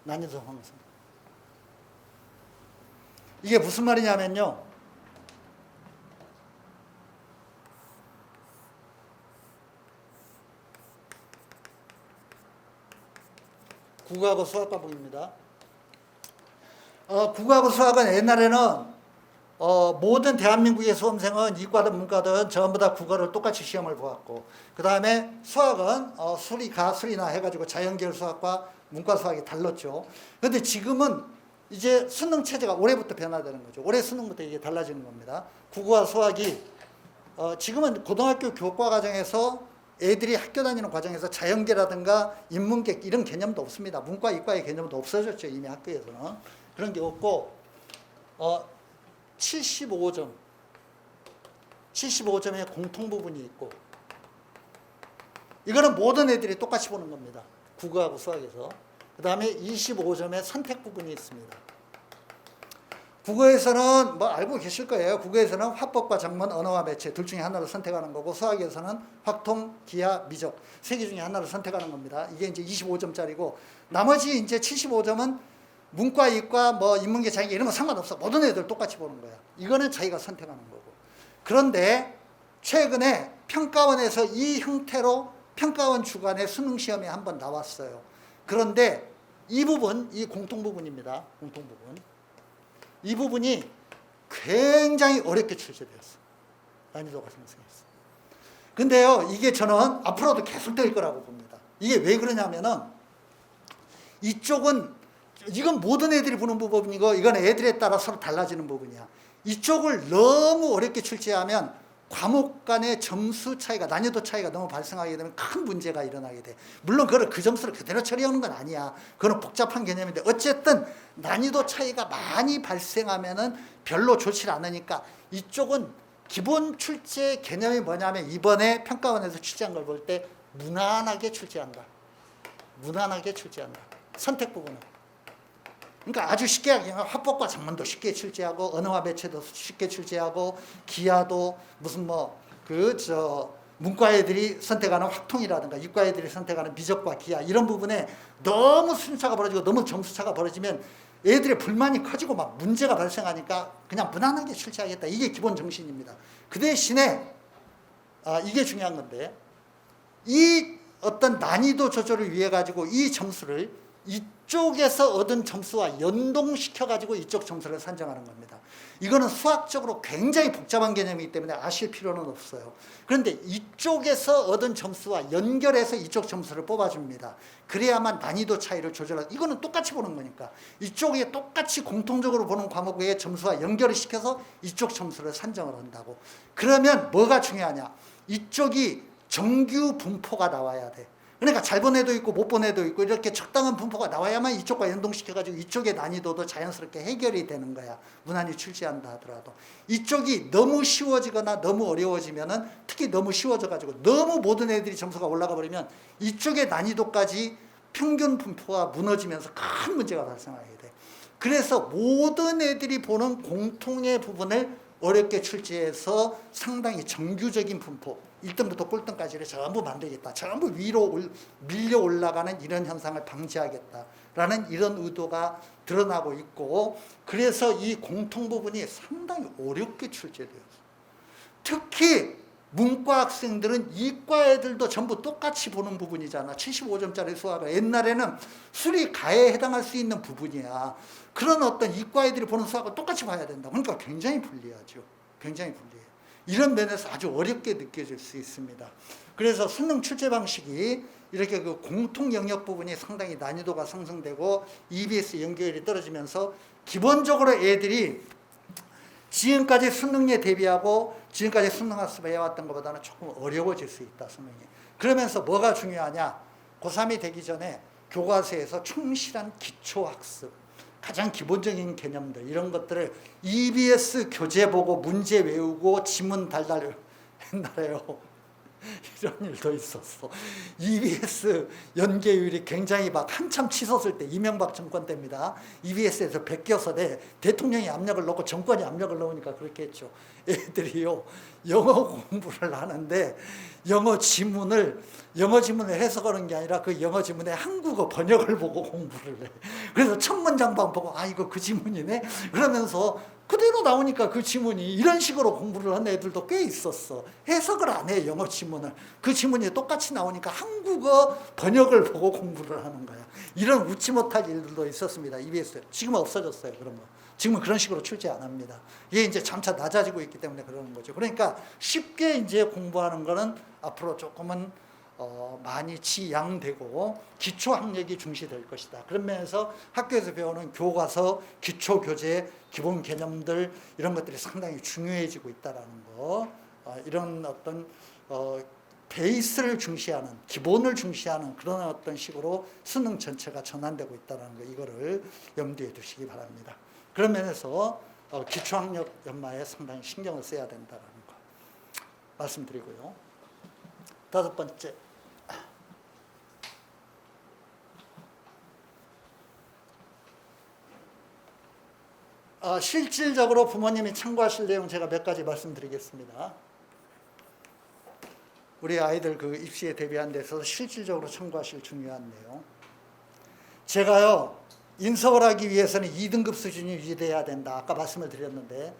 난이도 상승. 이게 무슨 말이냐면요. 국어하고 수학 과목입니다. 국어하고 수학은 옛날에는 모든 대한민국의 수험생은 이과든 문과든 전부 다 국어를 똑같이 시험을 보았고, 그 다음에 수학은 수리가 수리나 해가지고 자연계열 수학과 문과 수학이 달랐죠. 그런데 지금은 이제 수능 체제가 올해부터 변화되는 거죠. 올해 수능부터 이게 달라지는 겁니다. 국어와 수학이 지금은 고등학교 교과 과정에서 애들이 학교 다니는 과정에서 자연계라든가 인문계 이런 개념도 없습니다. 문과, 이과의 개념도 없어졌죠. 이미 학교에서는. 그런 게 없고 75점의 공통 부분이 있고, 이거는 모든 애들이 똑같이 보는 겁니다. 국어하고 수학에서. 그 다음에 25점의 선택 부분이 있습니다. 국어에서는 뭐 알고 계실 거예요. 국어에서는 화법과 작문, 언어와 매체 둘 중에 하나를 선택하는 거고, 수학에서는 확통, 기하, 미적 세 개 중에 하나를 선택하는 겁니다. 이게 이제 25점짜리고, 나머지 이제 75점은 문과, 이과, 뭐 인문계, 자기계 이런 거 상관없어. 모든 애들 똑같이 보는 거야. 이거는 자기가 선택하는 거고. 그런데 최근에 평가원에서 이 형태로 평가원 주관의 수능 시험에 한번 나왔어요. 그런데 이 부분, 이 공통 부분입니다. 공통 부분. 이 부분이 굉장히 어렵게 출제되었어. 난이도가 상승했어. 근데요, 이게 저는 앞으로도 계속 될 거라고 봅니다. 이게 왜 그러냐면은, 이쪽은, 이건 모든 애들이 보는 부분이고, 이건 애들에 따라 서로 달라지는 부분이야. 이쪽을 너무 어렵게 출제하면 과목 간의 점수 차이가, 난이도 차이가 너무 발생하게 되면 큰 문제가 일어나게 돼. 물론 그걸 그 점수를 그대로 처리하는 건 아니야. 그건 복잡한 개념인데, 어쨌든 난이도 차이가 많이 발생하면은 별로 좋지 않으니까, 이쪽은 기본 출제 개념이 뭐냐면, 이번에 평가원에서 출제한 걸 볼 때 무난하게 출제한다. 무난하게 출제한다. 선택 부분은. 그러니까 아주 쉽게 하기는 화법과 작문도 쉽게 출제하고, 언어와 매체도 쉽게 출제하고, 기하도 무슨 문과 애들이 선택하는 확통이라든가 이과 애들이 선택하는 미적과 기하 이런 부분에 너무 순차가 벌어지고 너무 점수차가 벌어지면 애들의 불만이 커지고 막 문제가 발생하니까 그냥 무난하게 출제하겠다. 이게 기본 정신입니다. 그 대신에 이게 중요한 건데, 이 어떤 난이도 조절을 위해 가지고 이 점수를 이쪽에서 얻은 점수와 연동시켜 가지고 이쪽 점수를 산정하는 겁니다. 이거는 수학적으로 굉장히 복잡한 개념이기 때문에 아실 필요는 없어요. 그런데 이쪽에서 얻은 점수와 연결해서 이쪽 점수를 뽑아줍니다. 그래야만 난이도 차이를 조절하고, 이거는 똑같이 보는 거니까 이쪽에 똑같이 공통적으로 보는 과목의 점수와 연결을 시켜서 이쪽 점수를 산정을 한다고. 그러면 뭐가 중요하냐, 이쪽이 정규 분포가 나와야 돼. 그러니까 잘 본 애도 있고 못 본 애도 있고 이렇게 적당한 분포가 나와야만 이쪽과 연동시켜가지고 이쪽의 난이도도 자연스럽게 해결이 되는 거야. 무난히 출제한다 하더라도. 이쪽이 너무 쉬워지거나 너무 어려워지면은, 특히 너무 쉬워져가지고 너무 모든 애들이 점수가 올라가 버리면 이쪽의 난이도까지 평균 분포가 무너지면서 큰 문제가 발생하게 돼. 그래서 모든 애들이 보는 공통의 부분을 어렵게 출제해서 상당히 정규적인 분포, 1등부터 꼴등까지를 전부 만들겠다. 전부 위로 밀려 올라가는 이런 현상을 방지하겠다라는 이런 의도가 드러나고 있고, 그래서 이 공통 부분이 상당히 어렵게 출제돼요. 특히 문과 학생들은 이과 애들도 전부 똑같이 보는 부분이잖아. 75점짜리 수학을. 옛날에는 수리가에 해당할 수 있는 부분이야. 그런 어떤 이과 애들이 보는 수학을 똑같이 봐야 된다. 그러니까 굉장히 불리하죠. 굉장히 불리해요. 이런 면에서 아주 어렵게 느껴질 수 있습니다. 그래서 수능 출제 방식이 이렇게 그 공통 영역 부분이 상당히 난이도가 상승되고 EBS 연계율이 떨어지면서 기본적으로 애들이 지금까지 수능에 대비하고 지금까지 수능 학습을 해왔던 것보다는 조금 어려워질 수 있다, 수능이. 그러면서 뭐가 중요하냐? 고3이 되기 전에 교과서에서 충실한 기초학습, 가장 기본적인 개념들, 이런 것들을 EBS 교재 보고 문제 외우고 지문 달달 옛날에요. 이런 일도 있었어. EBS 연계율이 굉장히 막 한참 치솟을 때, 이명박 정권 때입니다. EBS에서 베껴서 대통령이 압력을 넣고 정권이 압력을 넣으니까 그렇게 했죠. 애들이요, 영어 공부를 하는데 영어 지문을 해석하는 게 아니라 그 영어 지문의 한국어 번역을 보고 공부를 해. 그래서 첫 문장만 보고 아, 이거 그 지문이네? 그러면서 그대로 나오니까 그 지문이 이런 식으로 공부를 하는 애들도 꽤 있었어. 해석을 안 해, 영어 지문을. 그 지문이 똑같이 나오니까 한국어 번역을 보고 공부를 하는 거야. 이런 웃지 못할 일들도 있었습니다. EBS. 지금은 없어졌어요, 그런 거. 지금은 그런 식으로 출제 안 합니다. 이게 이제 점차 낮아지고 있기 때문에 그러는 거죠. 그러니까 쉽게 이제 공부하는 거는 앞으로 조금은 많이 지양되고 기초학력이 중시될 것이다. 그런 면에서 학교에서 배우는 교과서, 기초교재, 기본 개념들 이런 것들이 상당히 중요해지고 있다는 거. 이런 어떤 베이스를 중시하는, 기본을 중시하는 그런 어떤 식으로 수능 전체가 전환되고 있다는 거, 이거를 염두에 두시기 바랍니다. 그런 면에서 기초학력 연마에 상당히 신경을 써야 된다는 거 말씀드리고요. 다섯 번째, 실질적으로 부모님이 참고하실 내용 제가 몇 가지 말씀드리겠습니다. 우리 아이들 그 입시에 대비한 데서 실질적으로 참고하실 중요한 내용. 제가요, 인서울 하기 위해서는 2등급 수준이 유지돼야 된다. 아까 말씀을 드렸는데,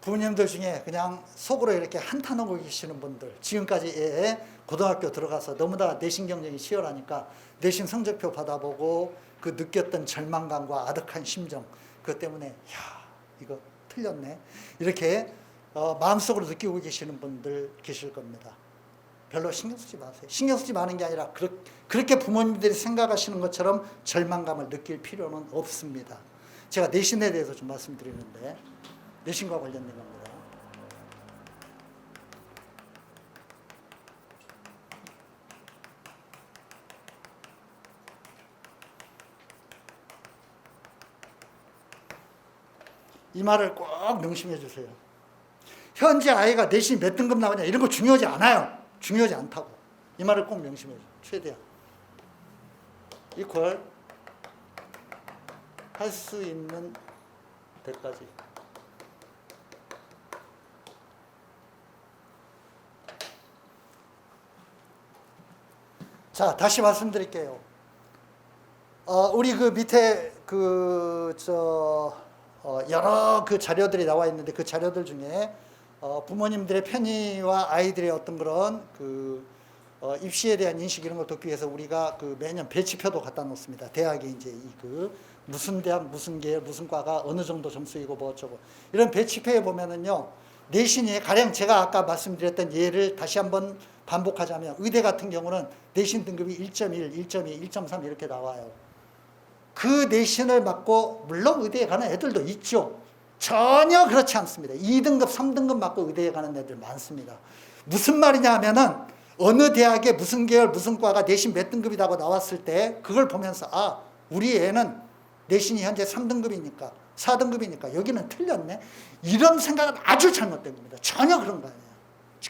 부모님들 중에 그냥 속으로 이렇게 한탄하고 계시는 분들, 지금까지 고등학교 들어가서 너무나 내신 경쟁이 치열하니까 내신 성적표 받아보고 그 느꼈던 절망감과 아득한 심정, 그것 때문에 야, 이거 틀렸네, 이렇게 마음속으로 느끼고 계시는 분들 계실 겁니다. 별로 신경 쓰지 마세요. 신경 쓰지 마는 게 아니라 그렇게 부모님들이 생각하시는 것처럼 절망감을 느낄 필요는 없습니다. 제가 내신에 대해서 좀 말씀드리는데, 내신과 관련된 겁니다. 이 말을 꼭 명심해 주세요. 현재 아이가 내신 몇 등급 나오냐 이런 거 중요하지 않아요. 중요하지 않다고. 이 말을 꼭 명심해 주세요. 최대한. 이퀄 할 수 있는 데까지. 자, 다시 말씀드릴게요. 우리 그 밑에 여러 그 자료들이 나와 있는데, 그 자료들 중에 부모님들의 편의와 아이들의 어떤 그런 입시에 대한 인식 이런 걸 돕기 위해서 우리가 매년 배치표도 갖다 놓습니다. 대학에 이제 무슨 대학, 무슨 계열, 무슨 과가 어느 정도 점수이고 뭐 어쩌고. 이런 배치표에 보면은요, 내신이 가령 제가 아까 말씀드렸던 예를 다시 한번 반복하자면, 의대 같은 경우는 내신 등급이 1.1, 1.2, 1.3 이렇게 나와요. 그 내신을 맞고 물론 의대에 가는 애들도 있죠. 전혀 그렇지 않습니다. 2등급, 3등급 맞고 의대에 가는 애들 많습니다. 무슨 말이냐 하면은 어느 대학에 무슨 계열, 무슨 과가 내신 몇 등급이라고 나왔을 때 그걸 보면서 아, 우리 애는 내신이 현재 3등급이니까 4등급이니까 여기는 틀렸네. 이런 생각은 아주 잘못된 겁니다. 전혀 그런 거 아니에요.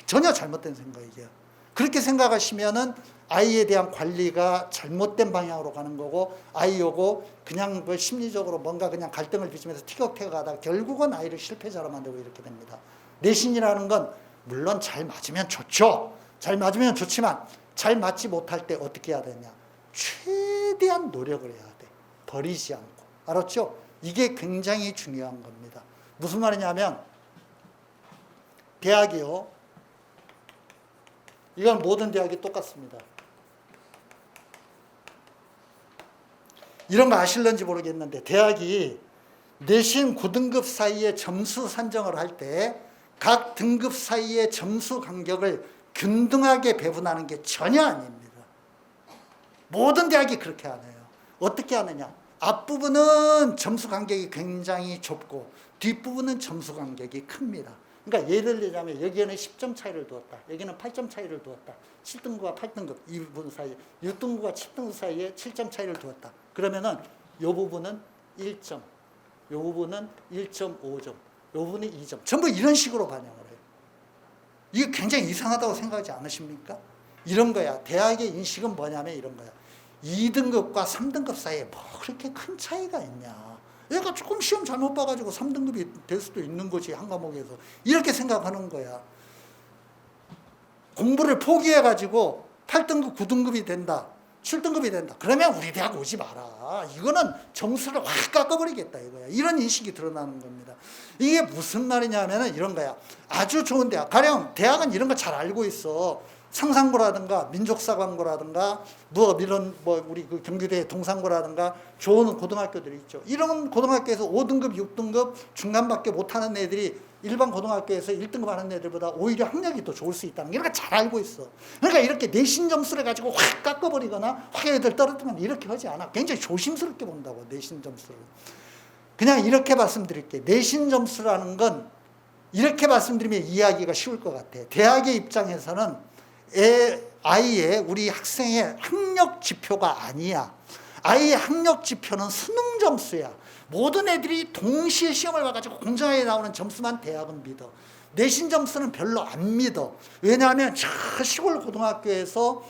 전혀 잘못된 생각이에요. 그렇게 생각하시면은 아이에 대한 관리가 잘못된 방향으로 가는 거고, 아이하고 그냥 심리적으로 뭔가 그냥 갈등을 빚으면서 티격태격 하다가 결국은 아이를 실패자로 만들고 이렇게 됩니다. 내신이라는 건 물론 잘 맞으면 좋죠. 잘 맞으면 좋지만 잘 맞지 못할 때 어떻게 해야 되냐. 최대한 노력을 해야 돼. 버리지 않고. 알았죠? 이게 굉장히 중요한 겁니다. 무슨 말이냐면, 대학이요, 이건 모든 대학이 똑같습니다. 이런 거 아실런지 모르겠는데, 대학이 내신 9등급 사이에 점수 산정을 할 때 각 등급 사이의 점수 간격을 균등하게 배분하는 게 전혀 아닙니다. 모든 대학이 그렇게 안 해요. 어떻게 하느냐? 앞부분은 점수 간격이 굉장히 좁고 뒷부분은 점수 간격이 큽니다. 그러니까 예를 들자면 여기에는 10점 차이를 두었다. 여기는 8점 차이를 두었다. 7등급과 8등급 이 부분 사이에 6등급과 7등급 사이에 7점 차이를 두었다. 그러면은 이 부분은 1점, 이 부분은 1.5점, 이 부분은 2점. 전부 이런 식으로 반영을 해요. 이게 굉장히 이상하다고 생각하지 않으십니까? 이런 거야. 대학의 인식은 뭐냐면 이런 거야. 2등급과 3등급 사이에 뭐 그렇게 큰 차이가 있냐. 얘가 조금 시험 잘못 봐가지고 3등급이 될 수도 있는 거지, 한 과목에서. 이렇게 생각하는 거야. 공부를 포기해가지고 8등급, 9등급이 된다. 7등급이 된다. 그러면 우리 대학 오지 마라. 이거는 점수를 확 깎아버리겠다 이거야. 이런 인식이 드러나는 겁니다. 이게 무슨 말이냐면은 이런 거야. 아주 좋은 대학. 가령 대학은 이런 거 잘 알고 있어. 상상고라든가 민족사관고라든가 우리 그 경기대 동산고라든가 좋은 고등학교들이 있죠. 이런 고등학교에서 5등급, 6등급 중간밖에 못하는 애들이 일반 고등학교에서 1등급 하는 애들보다 오히려 학력이 더 좋을 수 있다는 게 이런 거 잘 알고 있어. 그러니까 이렇게 내신 점수를 가지고 확 깎아버리거나 확 애들 떨어뜨리면 이렇게 하지 않아. 굉장히 조심스럽게 본다고, 내신 점수를. 그냥 이렇게 말씀드릴게요. 내신 점수라는 건 이렇게 말씀드리면 이해하기가 쉬울 것 같아요. 대학의 입장에서는 아이의, 우리 학생의 학력 지표가 아니야. 아이의 학력 지표는 수능 점수야. 모든 애들이 동시에 시험을 봐가지고 공정하게 나오는 점수만 대학은 믿어. 내신 점수는 별로 안 믿어. 왜냐하면 저 시골 고등학교에서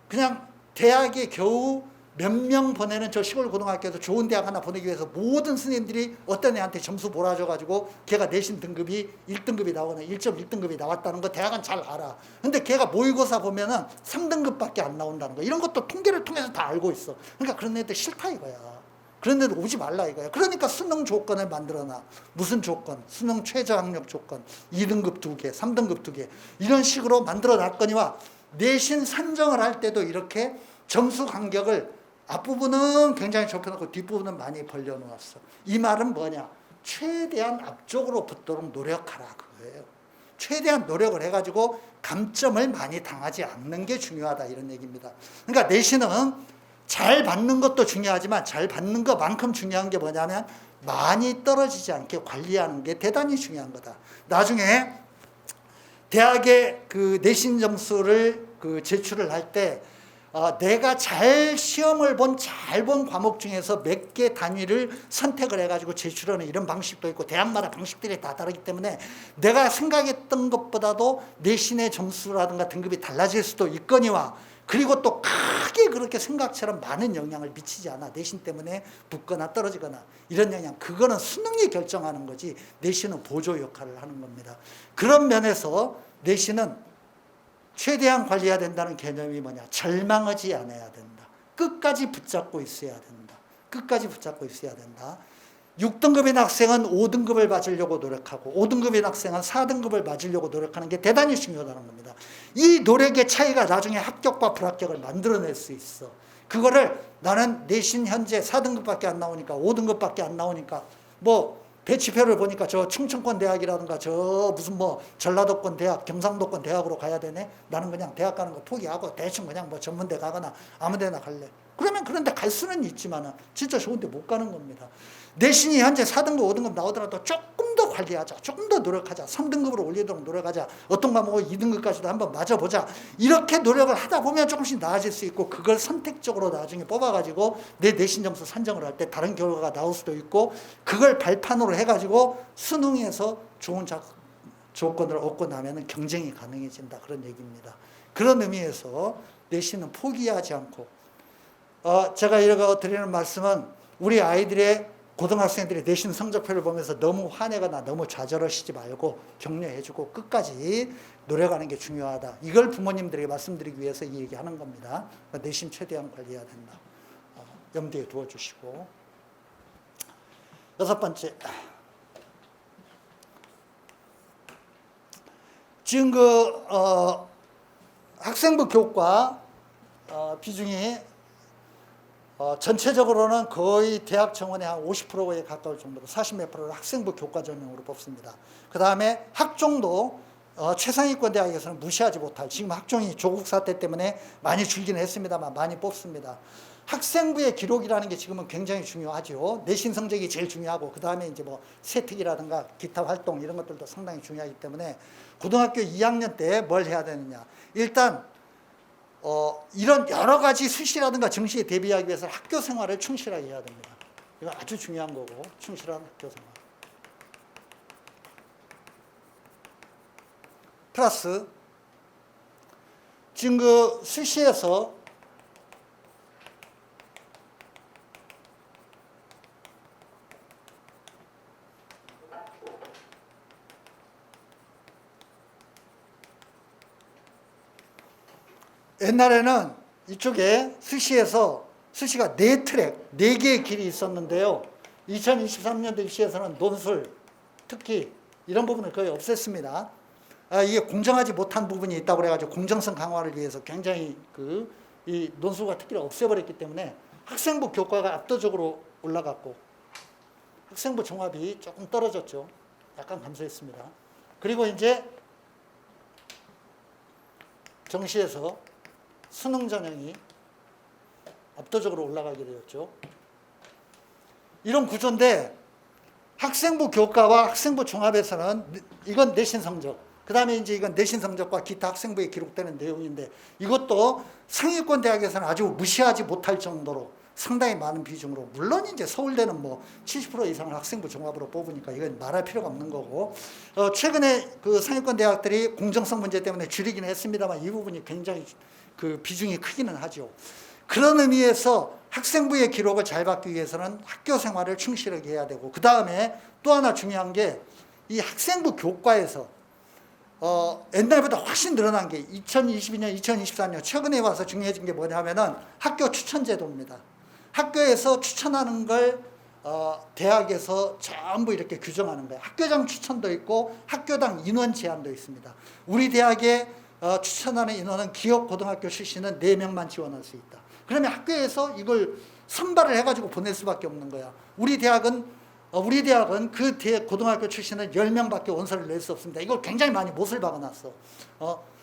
그냥 대학에 겨우 몇 명 보내는 저 시골 고등학교에서 좋은 대학 하나 보내기 위해서 모든 선생님들이 어떤 애한테 점수 몰아줘가지고 걔가 내신 등급이 1등급이 나오거나 1.1등급이 나왔다는 거 대학은 잘 알아. 근데 걔가 모의고사 보면은 3등급밖에 안 나온다는 거. 이런 것도 통계를 통해서 다 알고 있어. 그러니까 그런 애들 싫다 이거야. 그런 애들 오지 말라 이거야. 그러니까 수능 조건을 만들어놔. 무슨 조건? 수능 최저 학력 조건. 2등급 2개, 3등급 2개. 이런 식으로 만들어 놨거니와 내신 산정을 할 때도 이렇게 점수 간격을 앞부분은 굉장히 좁혀놓고 뒷부분은 많이 벌려놓았어. 이 말은 뭐냐? 최대한 앞쪽으로 붙도록 노력하라 그거예요. 최대한 노력을 해가지고 감점을 많이 당하지 않는 게 중요하다 이런 얘기입니다. 그러니까 내신은 잘 받는 것도 중요하지만 잘 받는 것만큼 중요한 게 뭐냐면 많이 떨어지지 않게 관리하는 게 대단히 중요한 거다. 나중에 대학의 그 내신 점수를 그 제출을 할때 내가 시험을 잘 본 과목 중에서 몇 개 단위를 선택을 해가지고 제출하는 이런 방식도 있고 대학마다 방식들이 다 다르기 때문에 내가 생각했던 것보다도 내신의 점수라든가 등급이 달라질 수도 있거니와 그리고 또 크게 그렇게 생각처럼 많은 영향을 미치지 않아. 내신 때문에 붙거나 떨어지거나 이런 영향. 그거는 수능이 결정하는 거지 내신은 보조 역할을 하는 겁니다. 그런 면에서 내신은 최대한 관리해야 된다는 개념이 뭐냐? 절망하지 않아야 된다. 끝까지 붙잡고 있어야 된다. 끝까지 붙잡고 있어야 된다. 6등급인 학생은 5등급을 맞으려고 노력하고 5등급인 학생은 4등급을 맞으려고 노력하는 게 대단히 중요하다는 겁니다. 이 노력의 차이가 나중에 합격과 불합격을 만들어낼 수 있어. 그거를 나는 내신 현재 4등급밖에 안 나오니까 5등급밖에 안 나오니까 배치표를 보니까 저 충청권 대학이라든가 저 무슨 전라도권 대학, 경상도권 대학으로 가야 되네. 나는 그냥 대학 가는 거 포기하고 대충 그냥 전문대 가거나 아무 데나 갈래. 그러면 그런 데 갈 수는 있지만은 진짜 좋은 데 못 가는 겁니다. 내신이 현재 4등급, 5등급 나오더라도 조금 더 관리하자. 조금 더 노력하자. 3등급으로 올리도록 노력하자. 어떤 과목은 2등급까지도 한번 맞아보자. 이렇게 노력을 하다 보면 조금씩 나아질 수 있고 그걸 선택적으로 나중에 뽑아가지고 내 내신 점수 산정을 할 때 다른 결과가 나올 수도 있고 그걸 발판으로 해가지고 수능에서 좋은 조건을 얻고 나면 경쟁이 가능해진다. 그런 얘기입니다. 그런 의미에서 내신은 포기하지 않고 제가 이렇게 드리는 말씀은 우리 아이들의 고등학생들이 내신 성적표를 보면서 너무 화내거나 너무 좌절하시지 말고 격려해주고 끝까지 노력하는 게 중요하다. 이걸 부모님들에게 말씀드리기 위해서 이 얘기하는 겁니다. 내신 최대한 관리해야 된다. 염두에 두어주시고 6번째, 지금 학생부 교과 비중이 전체적으로는 거의 대학 정원의 한 50%에 가까울 정도로 40몇 %를 학생부 교과 전형으로 뽑습니다. 그 다음에 학종도 최상위권 대학에서는 무시하지 못할, 지금 학종이 조국 사태 때문에 많이 줄기는 했습니다만 많이 뽑습니다. 학생부의 기록이라는 게 지금은 굉장히 중요하죠. 내신 성적이 제일 중요하고 그 다음에 이제 뭐 세특이라든가 기타 활동 이런 것들도 상당히 중요하기 때문에 고등학교 2학년 때 뭘 해야 되느냐. 일단 이런 여러 가지 수시라든가 정시에 대비하기 위해서 학교 생활을 충실하게 해야 됩니다. 이건 아주 중요한 거고, 충실한 학교 생활. 플러스 지금 그 수시에서 옛날에는 이쪽에 수시에서 수시가 4트랙, 4개의 길이 있었는데요. 2023년도 입시에서는 논술, 특히 이런 부분을 거의 없앴습니다. 이게 공정하지 못한 부분이 있다고 그래가지고 공정성 강화를 위해서 굉장히 이 논술과 특기를 없애버렸기 때문에 학생부 교과가 압도적으로 올라갔고 학생부 종합이 조금 떨어졌죠. 약간 감소했습니다. 그리고 이제 정시에서 수능 전형이 압도적으로 올라가게 되었죠. 이런 구조인데 학생부 교과와 학생부 종합에서는 이건 내신 성적, 그 다음에 이제 이건 내신 성적과 기타 학생부에 기록되는 내용인데 이것도 상위권 대학에서는 아주 무시하지 못할 정도로 상당히 많은 비중으로, 물론 이제 서울대는 뭐 70% 이상을 학생부 종합으로 뽑으니까 이건 말할 필요가 없는 거고, 최근에 그 상위권 대학들이 공정성 문제 때문에 줄이기는 했습니다만 이 부분이 굉장히 그 비중이 크기는 하죠. 그런 의미에서 학생부의 기록을 잘 받기 위해서는 학교 생활을 충실하게 해야 되고, 그 다음에 또 하나 중요한 게 이 학생부 교과에서 옛날보다 훨씬 늘어난 게 2022년, 2024년 최근에 와서 중요해진 게 뭐냐면은 학교 추천 제도입니다. 학교에서 추천하는 걸 대학에서 전부 이렇게 규정하는 거예요. 학교장 추천도 있고 학교당 인원 제한도 있습니다. 우리 대학에 추천하는 인원은 기업 고등학교 출신은 4명만 지원할 수 있다. 그러면 학교에서 이걸 선발을 해가지고 보낼 수밖에 없는 거야. 우리 대학은 그 고등학교 출신은 10명밖에 원서를 낼 수 없습니다. 이걸 굉장히 많이 못을 박아놨어.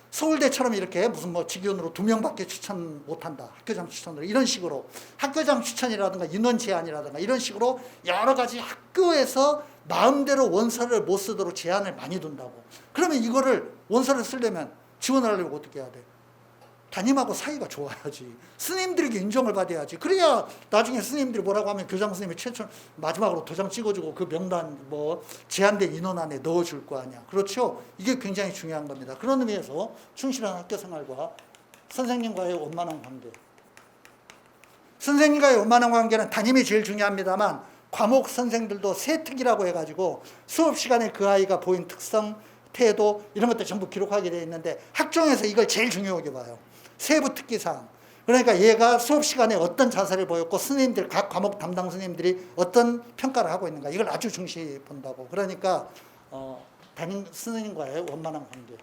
서울대처럼 이렇게 무슨 뭐 직위원으로 2명밖에 추천 못한다. 학교장 추천으로. 이런 식으로 학교장 추천이라든가 인원 제한이라든가 이런 식으로 여러 가지 학교에서 마음대로 원서를 못 쓰도록 제한을 많이 둔다고. 그러면 이거를 원서를 쓰려면 지원을 하려면 어떻게 해야 돼? 담임하고 사이가 좋아야지. 스님들에게 인정을 받아야지. 그래야 나중에 스님들이 뭐라고 하면 교장 선생님이 최초 마지막으로 도장 찍어주고 그 명단 뭐 제한된 인원 안에 넣어줄 거 아니야. 그렇죠? 이게 굉장히 중요한 겁니다. 그런 의미에서 충실한 학교 생활과 선생님과의 원만한 관계. 선생님과의 원만한 관계는 담임이 제일 중요합니다만 과목 선생들도 세특이라고 해가지고 수업 시간에 그 아이가 보인 특성, 태도 이런 것들 전부 기록하게 되어 있는데 학종에서 이걸 제일 중요하게 봐요. 세부 특기사항. 그러니까 얘가 수업 시간에 어떤 자세를 보였고 스님들, 각 과목 담당 스님들이 어떤 평가를 하고 있는가 이걸 아주 중시 본다고. 그러니까 담임 스님과의 원만한 관계.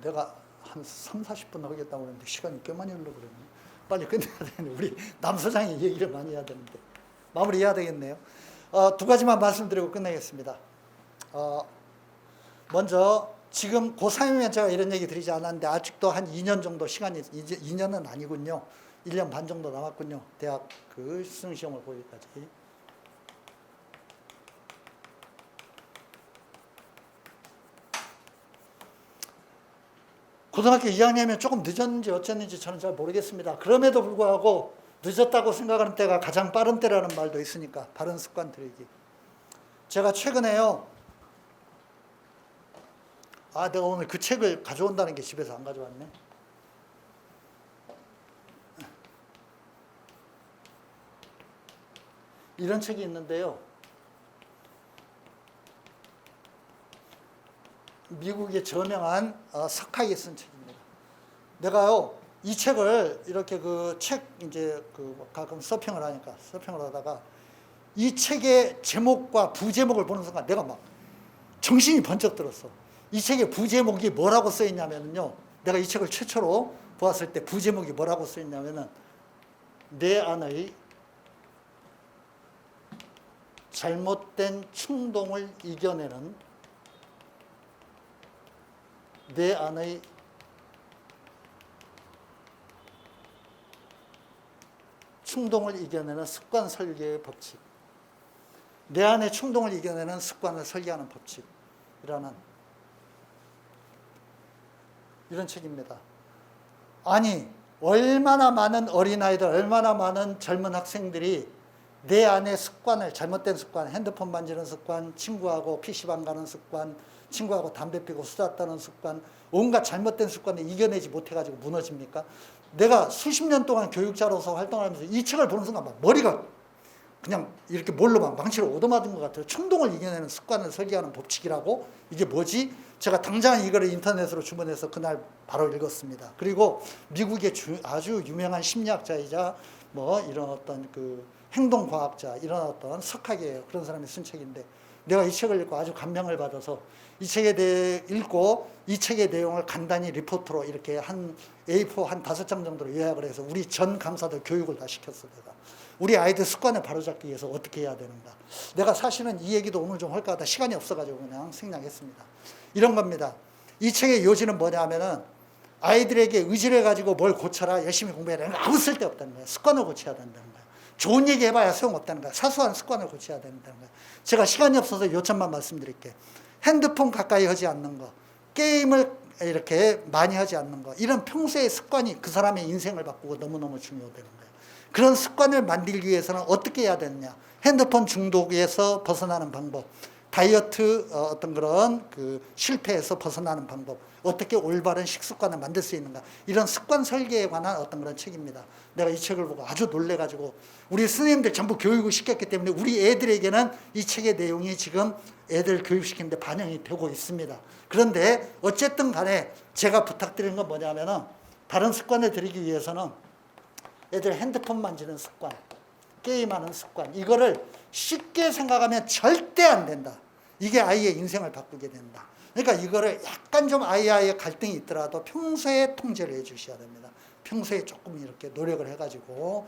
내가 한 3, 40분 하겠다고 했는데 시간이 꽤 많이 흘러버렸네. 빨리 끝내야 되겠네. 우리 남 소장이 얘기를 많이 해야 되는데. 마무리해야 되겠네요. 2가지만 말씀드리고 끝내겠습니다. 먼저 지금 고3이면 제가 이런 얘기 드리지 않았는데 아직도 한 2년 정도 시간이, 이제 2년은 아니군요. 1년 반 정도 남았군요. 대학 그 수능시험을 보기까지. 고등학교 2학년이면 조금 늦었는지 어쨌는지 저는 잘 모르겠습니다. 그럼에도 불구하고 늦었다고 생각하는 때가 가장 빠른 때라는 말도 있으니까 바른 습관 들이기. 제가 최근에요. 내가 오늘 그 책을 가져온다는 게 집에서 안 가져왔네. 이런 책이 있는데요. 미국의 저명한 석학이 쓴 책입니다. 내가요 이 책을 이렇게 그 책 이제 그 가끔 서핑을 하니까 서핑을 하다가 이 책의 제목과 부제목을 보는 순간 내가 막 정신이 번쩍 들었어. 이 책의 부제목이 뭐라고 써 있냐면요. 내가 이 책을 최초로 보았을 때 부제목이 뭐라고 써 있냐면은 내 안의 잘못된 충동을 이겨내는 내 안의 충동을 이겨내는 습관 설계의 법칙. 내 안의 충동을 이겨내는 습관을 설계하는 법칙이라는 이런 책입니다. 아니, 얼마나 많은 어린아이들, 얼마나 많은 젊은 학생들이 내 안의 습관을, 잘못된 습관, 핸드폰 만지는 습관, 친구하고 PC방 가는 습관, 친구하고 담배 피고 수다 떠는 습관, 온갖 잘못된 습관을 이겨내지 못해가지고 무너집니까? 내가 수십 년 동안 교육자로서 활동하면서 이 책을 보는 순간 막 머리가 그냥 이렇게 뭘로 막 망치로 얻어맞은 것 같아요. 충동을 이겨내는 습관을 설계하는 법칙이라고? 이게 뭐지? 제가 당장 이거를 인터넷으로 주문해서 그날 바로 읽었습니다. 그리고 미국의 아주 유명한 심리학자이자 뭐 이런 어떤 그 행동과학자, 이런 어떤 석학이에요. 그런 사람이 쓴 책인데 내가 이 책을 읽고 아주 감명을 받아서 이 책에 대해 읽고 이 책의 내용을 간단히 리포트로 이렇게 한 A4 한 5장 정도로 요약을 해서 우리 전 강사들 교육을 다 시켰어. 내가 우리 아이들 습관을 바로잡기 위해서 어떻게 해야 되는가. 내가 사실은 이 얘기도 오늘 좀 할까 하다 시간이 없어가지고 그냥 생략했습니다. 이런 겁니다. 이 책의 요지는 뭐냐면은 아이들에게 의지를 가지고 뭘 고쳐라, 열심히 공부해야 되는 거 아무 쓸데없다는 거예요. 습관을 고쳐야 된다는 거예요. 좋은 얘기 해봐야 소용없다는 거예요. 사소한 습관을 고쳐야 된다는 거예요. 제가 시간이 없어서 요점만 말씀드릴게요. 핸드폰 가까이 하지 않는 거, 게임을 이렇게 많이 하지 않는 거, 이런 평소의 습관이 그 사람의 인생을 바꾸고 너무너무 중요하다는 거예요. 그런 습관을 만들기 위해서는 어떻게 해야 되느냐. 핸드폰 중독에서 벗어나는 방법, 다이어트 어떤 그런 그 실패에서 벗어나는 방법, 어떻게 올바른 식습관을 만들 수 있는가, 이런 습관 설계에 관한 어떤 그런 책입니다. 내가 이 책을 보고 아주 놀래가지고 우리 스님들 전부 교육을 시켰기 때문에 우리 애들에게는 이 책의 내용이 지금 애들 교육시키는데 반영이 되고 있습니다. 그런데 어쨌든 간에 제가 부탁드리는 건 뭐냐면은 다른 습관을 들이기 위해서는 애들 핸드폰 만지는 습관, 게임하는 습관, 이거를 쉽게 생각하면 절대 안 된다. 이게 아이의 인생을 바꾸게 된다. 그러니까 이거를 약간 좀 아이와의 갈등이 있더라도 평소에 통제를 해 주셔야 됩니다. 평소에 조금 이렇게 노력을 해가지고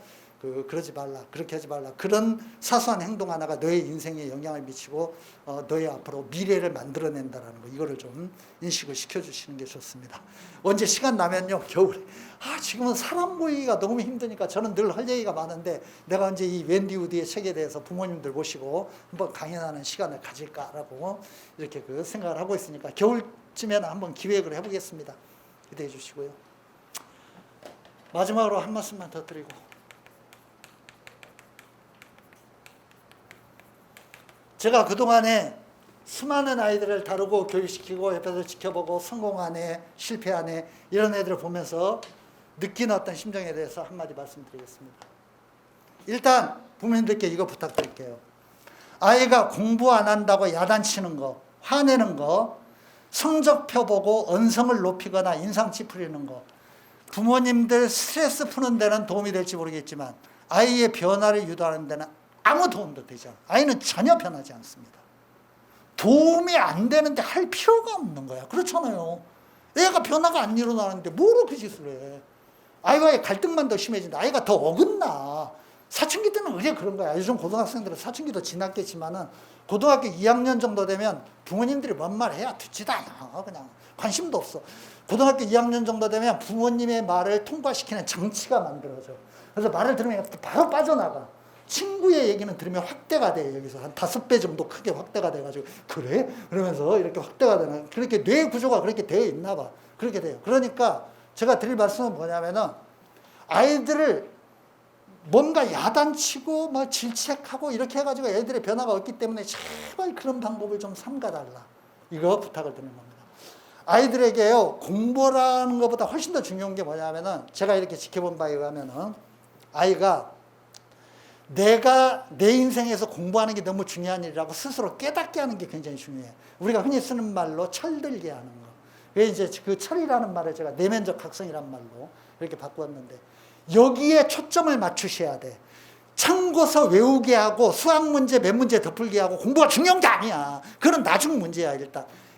그러지 말라, 그렇게 하지 말라. 그런 사소한 행동 하나가 너의 인생에 영향을 미치고 너의 앞으로 미래를 만들어낸다는 거, 이거를 좀 인식을 시켜주시는 게 좋습니다. 언제 시간 나면요, 겨울에 지금은 사람 모이기가 너무 힘드니까 저는 늘 할 얘기가 많은데 내가 언제 이 웬디 우드의 책에 대해서 부모님들 모시고 한번 강연하는 시간을 가질까라고 이렇게 생각을 하고 있으니까 겨울쯤에는 한번 기획을 해보겠습니다. 기대해 주시고요. 마지막으로 한 말씀만 더 드리고, 제가 그동안에 수많은 아이들을 다루고 교육시키고 옆에서 지켜보고 성공하네, 실패하네, 이런 애들을 보면서 느낀 어떤 심정에 대해서 한마디 말씀드리겠습니다. 일단 부모님들께 이거 부탁드릴게요. 아이가 공부 안 한다고 야단치는 거, 화내는 거, 성적표 보고 언성을 높이거나 인상 찌푸리는 거, 부모님들 스트레스 푸는 데는 도움이 될지 모르겠지만 아이의 변화를 유도하는 데는 아무 도움도 되지 않아요. 아이는 전혀 변하지 않습니다. 도움이 안 되는데 할 필요가 없는 거야. 그렇잖아요. 애가 변화가 안 일어나는데 뭐로 그 짓을 해. 아이와의 갈등만 더 심해진다. 아이가 더 어긋나. 사춘기 때는 그게 그런 거야. 요즘 고등학생들은 사춘기도 지났겠지만은 고등학교 2학년 정도 되면 부모님들이 뭔 말 해야 듣지도 않아. 그냥 관심도 없어. 고등학교 2학년 정도 되면 부모님의 말을 통과시키는 장치가 만들어져. 그래서 말을 들으면 바로 빠져나가. 친구의 얘기는 들으면 확대가 돼. 여기서 한 5배 정도 크게 확대가 돼가지고 그래? 그러면서 이렇게 확대가 되는, 그렇게 뇌 구조가 그렇게 되어 있나 봐. 그렇게 돼요. 그러니까 제가 드릴 말씀은 뭐냐면은 아이들을 뭔가 야단치고 막 질책하고 이렇게 해가지고 애들의 변화가 없기 때문에 제발 그런 방법을 좀 삼가달라. 이거 부탁을 드리는 겁니다. 아이들에게요, 공부라는 것보다 훨씬 더 중요한 게 뭐냐면은 제가 이렇게 지켜본 바에 의하면은 아이가 내가 내 인생에서 공부하는 게 너무 중요한 일이라고 스스로 깨닫게 하는 게 굉장히 중요해요. 우리가 흔히 쓰는 말로 철들게 하는 거. 그래서 이제 그 철이라는 말을 제가 내면적 각성이란 말로 이렇게 바꾸었는데 여기에 초점을 맞추셔야 돼. 참고서 외우게 하고 수학 문제 몇 문제 더 풀게 하고 공부가 중요한 게 아니야. 그건 나중 문제야.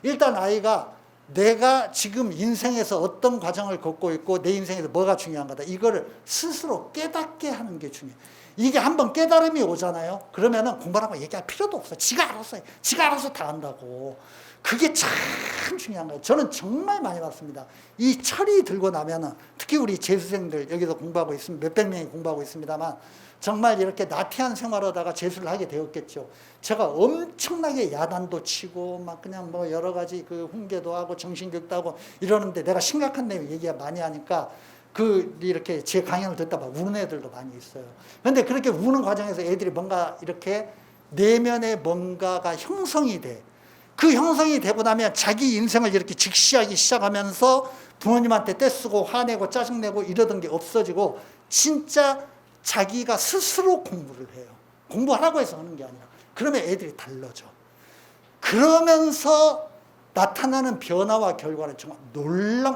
일단 아이가 내가 지금 인생에서 어떤 과정을 겪고 있고 내 인생에서 뭐가 중요한 거다. 이거를 스스로 깨닫게 하는 게 중요해. 이게 한번 깨달음이 오잖아요. 그러면은 공부하라고 얘기할 필요도 없어. 지가 알아서 해. 지가 알아서 다 한다고. 그게 참 중요한 거예요. 저는 정말 많이 봤습니다. 이 철이 들고 나면은 특히 우리 재수생들 여기서 공부하고 있으면 몇백 명이 공부하고 있습니다만 정말 이렇게 나태한 생활하다가 재수를 하게 되었겠죠. 제가 엄청나게 야단도 치고 막 그냥 뭐 여러 가지 그 훈계도 하고 정신교육도 하고 이러는데 내가 심각한 내용 얘기 많이 하니까 그 이렇게 제 강연을 듣다 봐 우는 애들도 많이 있어요. 그런데 그렇게 우는 과정에서 애들이 뭔가 이렇게 내면에 뭔가가 형성이 돼. 그 형성이 되고 나면 자기 인생을 이렇게 직시하기 시작하면서 부모님한테 떼쓰고 화내고 짜증내고 이러던 게 없어지고 진짜 자기가 스스로 공부를 해요. 공부하라고 해서 하는 게 아니라. 그러면 애들이 달라져. 그러면서 나타나는 변화와 결과는 정말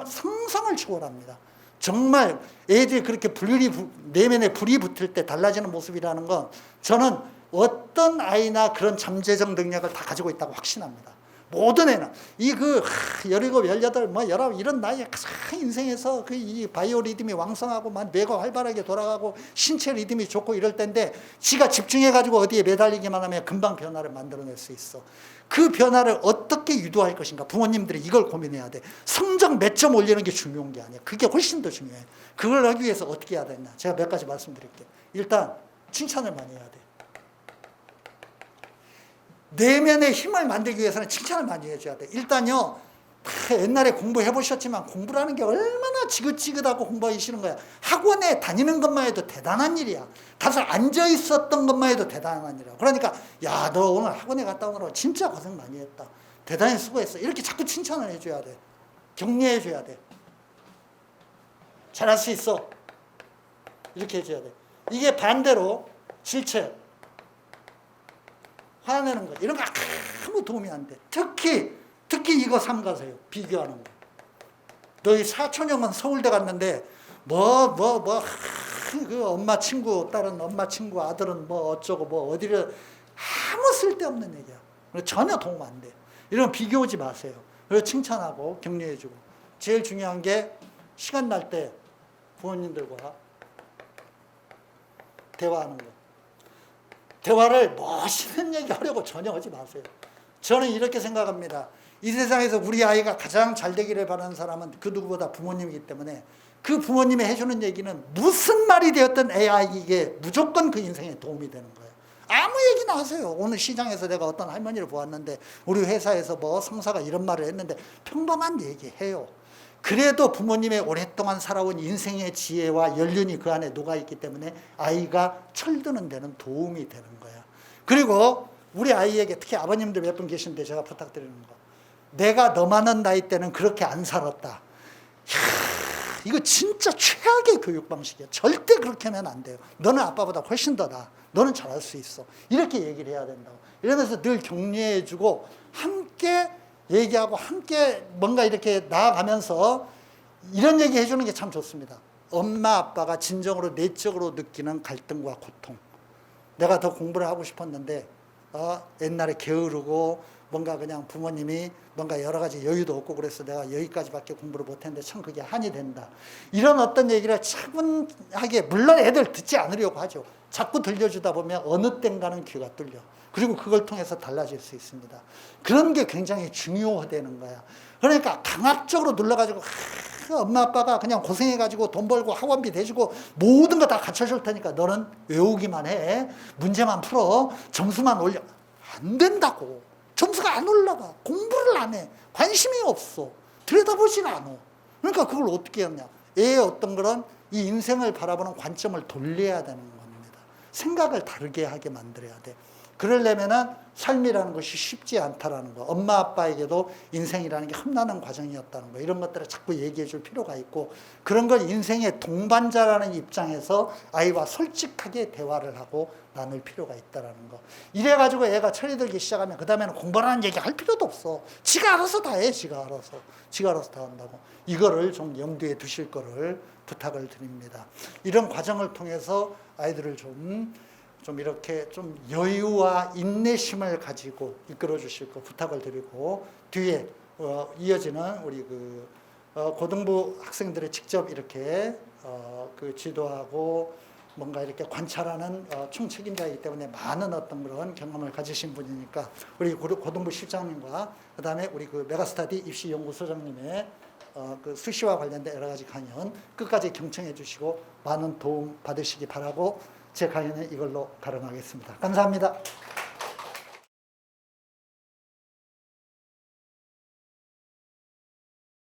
상상을 초월합니다. 정말 애들이 그렇게 내면에 불이 붙을 때 달라지는 모습이라는 건 저는 어떤 아이나 그런 잠재적 능력을 다 가지고 있다고 확신합니다. 모든 애는. 17, 18, 19 이런 나이에 인생에서 이 바이오 리듬이 왕성하고 뇌가 활발하게 돌아가고 신체 리듬이 좋고 이럴 때인데 지가 집중해가지고 어디에 매달리기만 하면 금방 변화를 만들어낼 수 있어. 그 변화를 어떻게 유도할 것인가. 부모님들이 이걸 고민해야 돼. 성적 몇 점 올리는 게 중요한 게 아니야. 그게 훨씬 더 중요해. 그걸 하기 위해서 어떻게 해야 되냐. 제가 몇 가지 말씀드릴게요. 일단 칭찬을 많이 해야 돼. 내면의 힘을 만들기 위해서는 칭찬을 많이 해줘야 돼. 일단요, 옛날에 공부해 보셨지만 공부라는 게 얼마나 지긋지긋하고 공부하기 싫은 거야. 학원에 다니는 것만 해도 대단한 일이야. 가서 앉아 있었던 것만 해도 대단한 일이야. 그러니까 야, 너 오늘 학원에 갔다 오느라 진짜 고생 많이 했다. 대단히 수고했어. 이렇게 자꾸 칭찬을 해줘야 돼. 격려해 줘야 돼. 잘할 수 있어. 이렇게 해줘야 돼. 이게 반대로 실체. 화내는 거 이런 거 아무 도움이 안 돼. 특히 이거 삼가세요. 비교하는 거. 너희 사촌형은 서울대 갔는데 그 엄마 친구 딸은 엄마 친구 아들은 뭐 어쩌고 뭐 어디를 아무 쓸데없는 얘기야. 전혀 도움 안 돼. 이런 비교하지 마세요. 그리고 칭찬하고 격려해주고 제일 중요한 게 시간 날 때 부모님들과 대화하는 거. 대화를 멋있는 얘기 하려고 전혀 하지 마세요. 저는 이렇게 생각합니다. 이 세상에서 우리 아이가 가장 잘 되기를 바라는 사람은 그 누구보다 부모님이기 때문에 그 부모님이 해주는 얘기는 무슨 말이 되었든 애 아이에게 무조건 그 인생에 도움이 되는 거예요. 아무 얘기나 하세요. 오늘 시장에서 내가 어떤 할머니를 보았는데 우리 회사에서 뭐 상사가 이런 말을 했는데 평범한 얘기해요. 그래도 부모님의 오랫동안 살아온 인생의 지혜와 연륜이 그 안에 녹아있기 때문에 아이가 철드는 데는 도움이 되는 거야. 그리고 우리 아이에게 특히 아버님들 몇 분 계신데 제가 부탁드리는 거. 내가 너 많은 나이 때는 그렇게 안 살았다. 이야, 이거 진짜 최악의 교육 방식이야. 절대 그렇게 하면 안 돼요. 너는 아빠보다 훨씬 더 나아. 너는 잘할 수 있어. 이렇게 얘기를 해야 된다고. 이러면서 늘 격려해주고 함께 얘기하고 함께 뭔가 이렇게 나아가면서 이런 얘기 해주는 게 참 좋습니다. 엄마 아빠가 진정으로 내적으로 느끼는 갈등과 고통. 내가 더 공부를 하고 싶었는데 옛날에 게으르고 뭔가 그냥 부모님이 뭔가 여러 가지 여유도 없고 그래서 내가 여기까지밖에 공부를 못했는데 참 그게 한이 된다. 이런 어떤 얘기를 차분하게 물론 애들 듣지 않으려고 하죠. 자꾸 들려주다 보면 어느 땐가는 귀가 뚫려. 그리고 그걸 통해서 달라질 수 있습니다. 그런 게 굉장히 중요하다는 거야. 그러니까 강압적으로 눌러가지고 엄마 아빠가 그냥 고생해가지고 돈 벌고 학원비 대주고 모든 거 다 갖춰줄 테니까 너는 외우기만 해. 문제만 풀어. 점수만 올려. 안 된다고. 점수가 안 올라가. 공부를 안 해. 관심이 없어. 들여다보질 않아. 그러니까 그걸 어떻게 하냐. 애의 어떤 그런 이 인생을 바라보는 관점을 돌려야 되는 겁니다. 생각을 다르게 하게 만들어야 돼. 그러려면은 삶이라는 것이 쉽지 않다라는 거. 엄마 아빠에게도 인생이라는 게 험난한 과정이었다는 거. 이런 것들을 자꾸 얘기해 줄 필요가 있고 그런 걸 인생의 동반자라는 입장에서 아이와 솔직하게 대화를 하고 나눌 필요가 있다라는 거. 이래가지고 애가 철이 들기 시작하면 그 다음에는 공부라는 얘기 할 필요도 없어. 지가 알아서 다 해. 지가 알아서 다 한다고. 이거를 좀 염두에 두실 거를 부탁을 드립니다. 이런 과정을 통해서 아이들을 좀 좀 이렇게 좀 여유와 인내심을 가지고 이끌어 주실 거 부탁을 드리고, 뒤에 이어지는 우리 고등부 학생들이 직접 이렇게 지도하고 뭔가 이렇게 관찰하는 총책임자이기 때문에 많은 어떤 그런 경험을 가지신 분이니까, 우리 고등부 실장님과 그다음에 우리 메가스터디 입시연구소장님의 수시와 관련된 여러 가지 강연 끝까지 경청해 주시고 많은 도움 받으시기 바라고, 제 강연은 이걸로 가름하겠습니다. 감사합니다.